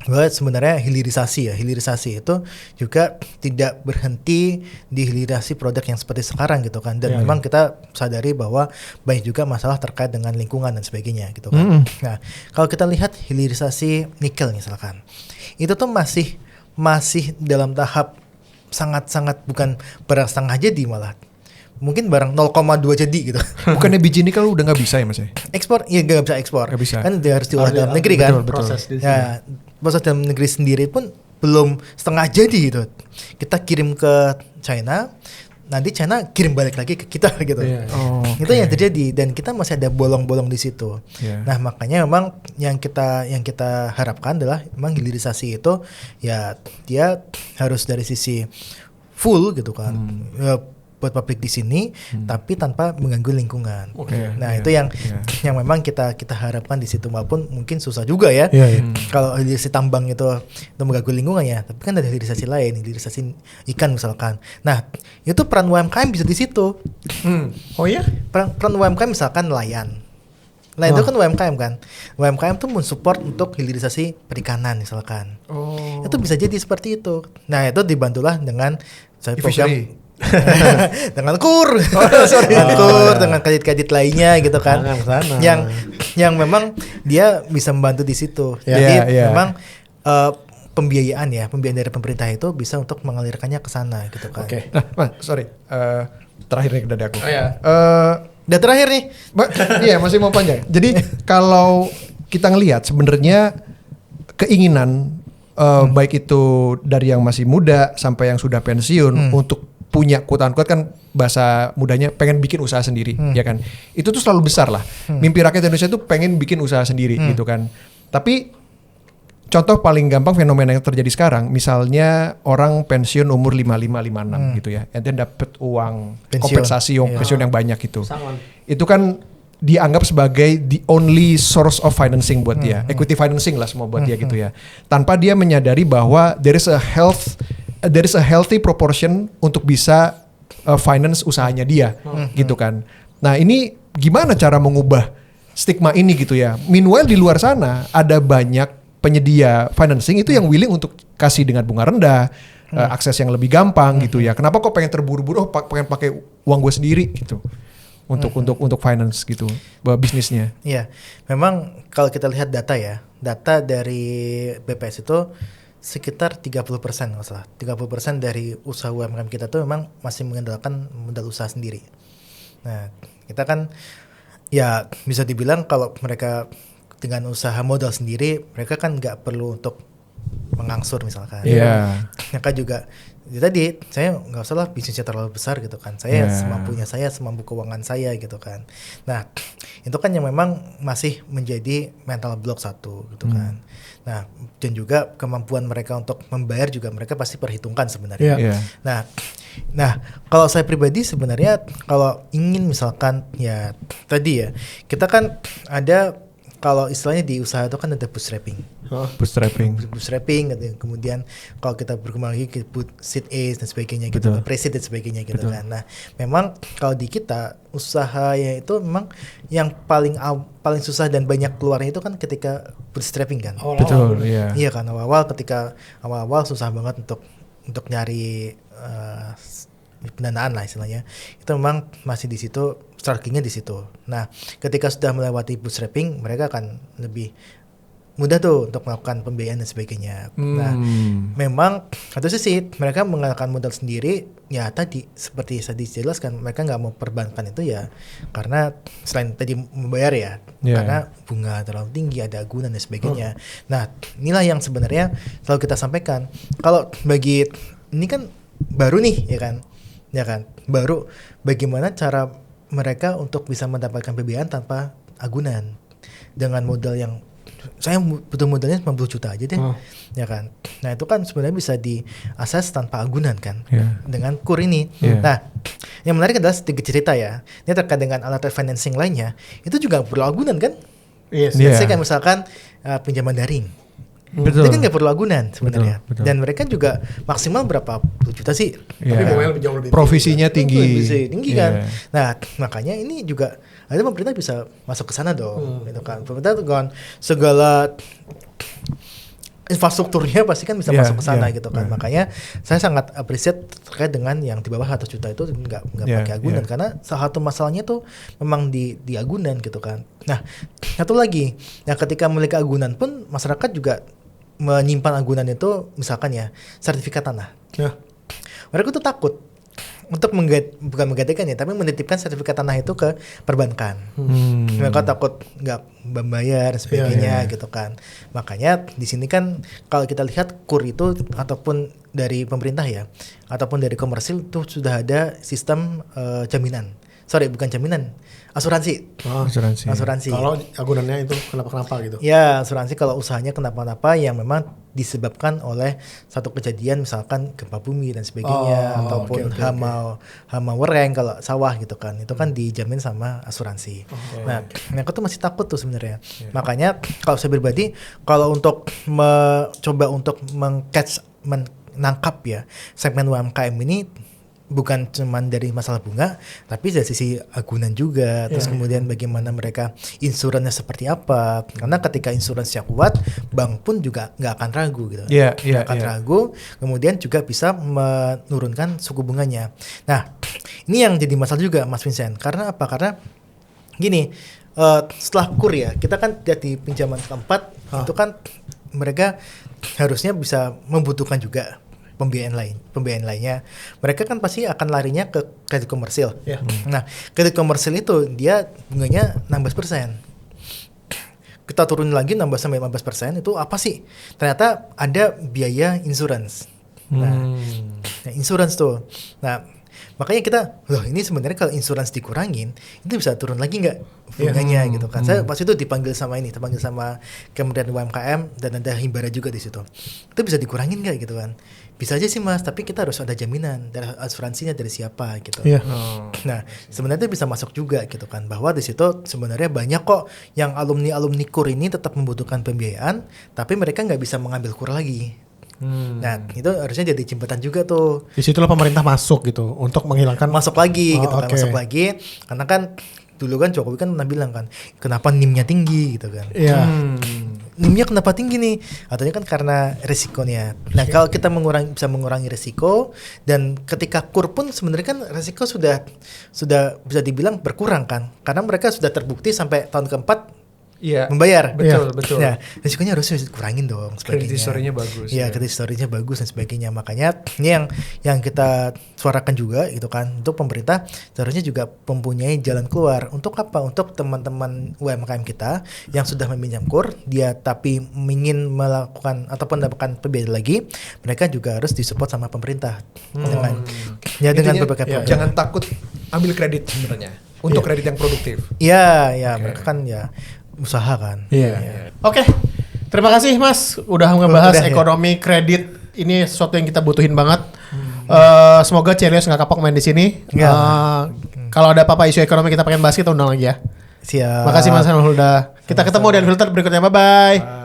gue sebenarnya hilirisasi itu juga tidak berhenti di hilirisasi produk yang seperti sekarang gitu kan. Dan memang kita sadari bahwa banyak juga masalah terkait dengan lingkungan dan sebagainya gitu kan. Nah, kalau kita lihat hilirisasi nikel misalkan, itu tuh masih dalam tahap sangat-sangat bukan barang setengah jadi malah. Mungkin barang 0,2 jadi gitu. Bukannya biji nikel udah nggak bisa ya Mas? Ekspor, iya nggak bisa ekspor. Gak bisa. Kan dia harus diolah dalam negeri kan. Proses di sini. Ya, proses dalam negeri sendiri pun belum setengah jadi gitu. Kita kirim ke China, nanti China kirim balik lagi ke kita gitu. Itu yang terjadi dan kita masih ada bolong-bolong di situ. Nah, makanya memang yang kita harapkan adalah memang hilirisasi itu ya dia harus dari sisi full gitu kan. Ya, buat pabrik di sini tapi tanpa mengganggu lingkungan. Itu yang memang kita harapkan di situ, walaupun mungkin susah juga ya. Kalau hilirisasi tambang itu mengganggu lingkungan ya, tapi kan ada hilirisasi lain, hilirisasi ikan misalkan. Nah, itu peran UMKM bisa di situ. Oh ya? Peran UMKM misalkan nelayan. Nah, itu kan UMKM kan. UMKM tuh mensupport untuk hilirisasi perikanan misalkan. Itu bisa jadi seperti itu. Nah, itu dibantulah dengan program dengan KUR, dengan kredit-kredit lainnya gitu kan, yang memang dia bisa membantu di situ. Jadi memang pembiayaan dari pemerintah itu bisa untuk mengalirkannya ke sana gitu kan. Nah, sorry, terakhir nih dari aku. Udah terakhir nih. Iya, masih mau panjang. Jadi kalau kita ngelihat sebenarnya keinginan baik itu dari yang masih muda sampai yang sudah pensiun untuk punya quote-unquote kan bahasa mudanya pengen bikin usaha sendiri, ya kan. Itu tuh selalu besar lah. Mimpi rakyat Indonesia tuh pengen bikin usaha sendiri gitu kan. Tapi contoh paling gampang fenomena yang terjadi sekarang, misalnya orang pensiun umur 55-56 gitu ya. And then dapat uang kompensasi pensiun yang banyak gitu. Itu kan dianggap sebagai the only source of financing buat dia. Equity financing lah semua buat dia gitu ya. Tanpa dia menyadari bahwa there is a healthy proportion untuk bisa finance usahanya dia gitu kan. Nah, ini gimana cara mengubah stigma ini gitu ya. Meanwhile di luar sana ada banyak penyedia financing itu yang willing untuk kasih dengan bunga rendah, akses yang lebih gampang gitu ya. Kenapa kok pengen terburu-buru pengen pakai uang gue sendiri gitu. Untuk finance gitu bisnisnya. Iya, memang kalau kita lihat data dari BPS itu sekitar 30% nggak salah. 30% dari usaha UMKM kita tuh memang masih mengandalkan modal usaha sendiri. Nah, kita kan ya bisa dibilang kalau mereka dengan usaha modal sendiri, mereka kan nggak perlu untuk mengangsur misalkan. Mereka juga tadi saya nggak usah lah bisnisnya terlalu besar gitu kan. Saya semampunya saya, semampu keuangan saya gitu kan. Nah, itu kan yang memang masih menjadi mental block satu gitu kan. Nah, dan juga kemampuan mereka untuk membayar juga mereka pasti perhitungkan sebenarnya. Nah, kalau saya pribadi sebenarnya kalau ingin misalkan ya tadi ya, kita kan ada kalau istilahnya di usaha itu kan ada bootstrapping. Bootstrapping gitu. Kemudian kalau kita berkembang lagi ke seed A dan sebagainya gitu, pre-seed dan sebagainya gitu kan. Nah, memang kalau di kita usaha ya itu memang yang paling susah dan banyak keluarnya itu kan ketika bootstrapping kan. Iya kan, awal-awal susah banget untuk nyari pendanaan lah istilahnya. Itu memang masih di situ, strugglingnya di situ. Nah, ketika sudah melewati bootstrapping, mereka akan lebih mudah tuh untuk melakukan pembiayaan dan sebagainya. Nah, memang satu sisi mereka menggunakan modal sendiri, ya tadi seperti saya dijelaskan, mereka nggak mau perbankan itu ya karena selain tadi membayar ya, karena bunga terlalu tinggi, ada agunan dan sebagainya. Nah, inilah yang sebenarnya selalu kita sampaikan. Kalau ini kan baru nih, ya kan, baru bagaimana cara mereka untuk bisa mendapatkan PBN tanpa agunan dengan modal yang saya butuh modalnya 90 juta aja deh, ya kan. Nah itu kan sebenarnya bisa diakses tanpa agunan kan, dengan KUR ini. Nah yang menarik adalah sedikit cerita ya, ini terkait dengan alat refinancing lainnya, itu juga perlu agunan kan. Saya kan misalkan pinjaman daring. Betul. Itu kan nggak perlu agunan sebenarnya. Betul. Dan mereka juga maksimal berapa puluh juta sih. Tapi bunganya lebih jauh lebih provisinya tinggi. Tinggi kan. Nah makanya ini juga ada pemerintah bisa masuk ke sana dong. Gitu kan. Pemerintah dengan segala infrastrukturnya pasti kan bisa masuk ke sana gitu kan. Makanya saya sangat appreciate terkait dengan yang di bawah 100 juta itu nggak pakai agunan karena salah satu masalahnya tuh memang di agunan gitu kan. Nah satu lagi, nah ketika memiliki agunan pun masyarakat juga menyimpan agunan itu misalkan ya sertifikat tanah. Mereka tuh takut untuk bukan menggantikan ya, tapi menitipkan sertifikat tanah itu ke perbankan. Mereka takut nggak membayar dan sebagainya gitu kan. Makanya di sini kan kalau kita lihat KUR itu ataupun dari pemerintah ya, ataupun dari komersil itu sudah ada sistem jaminan. Sorry, bukan jaminan, asuransi. Asuransi. Kalau agunannya itu kenapa gitu? Ya, asuransi kalau usahanya kenapa-napa yang memang disebabkan oleh satu kejadian misalkan gempa bumi dan sebagainya ataupun hama wereng kalau sawah gitu kan. Itu kan dijamin sama asuransi. Nah, aku tuh masih takut tuh sebenarnya. Makanya kalau saya pribadi kalau untuk mencoba untuk menangkap ya segmen UMKM ini bukan cuman dari masalah bunga, tapi dari sisi agunan juga. Terus kemudian bagaimana mereka insurannya seperti apa? Karena ketika insuransinya kuat, bank pun juga nggak akan ragu gitu. Nggak akan ragu. Kemudian juga bisa menurunkan suku bunganya. Nah, ini yang jadi masalah juga, Mas Vincent. Karena apa? Karena gini, setelah KUR ya, kita kan lihat di pinjaman keempat itu kan mereka harusnya bisa membutuhkan juga pembiayaan lainnya. Mereka kan pasti akan larinya ke kredit komersil. Nah, kredit komersil itu dia bunganya 16%. Kita turun lagi 16 sampai 15%, itu apa sih? Ternyata ada biaya insurance. Nah, insurance tuh. Nah, makanya kita, loh ini sebenarnya kalau insurance dikurangin, itu bisa turun lagi nggak bunganya gitu kan. Saya pas itu terpanggil sama Kementerian UMKM dan ada Himbara juga di situ. Itu bisa dikurangin nggak gitu kan? Bisa aja sih Mas, tapi kita harus ada jaminan dari asuransinya dari siapa gitu. Nah, sebenarnya itu bisa masuk juga gitu kan, bahwa di situ sebenarnya banyak kok yang alumni KUR ini tetap membutuhkan pembiayaan, tapi mereka nggak bisa mengambil KUR lagi. Nah, itu harusnya jadi jembatan juga tuh. Di situlah pemerintah masuk gitu untuk menghilangkan masuk lagi karena kan dulu kan Jokowi kan pernah bilang kan, kenapa NIM-nya tinggi gitu kan. NIM-nya kenapa tinggi nih? Katanya kan karena resikonya. Nah, kalau kita bisa mengurangi resiko, dan ketika KUR pun sebenarnya kan resiko sudah bisa dibilang berkurang kan, karena mereka sudah terbukti sampai tahun keempat membayar. Betul. Nah, risikonya harusnya dikurangin dong. Kredit historinya bagus. Kredit historinya bagus dan sebagainya. Makanya ini yang kita suarakan juga gitu kan, untuk pemerintah seharusnya juga mempunyai jalan keluar. Untuk apa? Untuk teman-teman UMKM kita yang sudah meminjam KUR, dia tapi ingin melakukan ataupun mendapatkan pembiayaan lagi, mereka juga harus disupport sama pemerintah dengan berbagai program. Jangan takut ambil kredit sebenarnya untuk kredit yang produktif. Mereka kan usaha kan. Oke. Terima kasih Mas udah ngebahas ekonomi kredit. Ini sesuatu yang kita butuhin banget. Semoga Chelios nggak kapok main di sini. Kalau ada apa-apa isu ekonomi kita pengen bahas, kita undang lagi ya. Siap. Makasih Mas Hulda. Kita ketemu di Unfiltered berikutnya. Bye.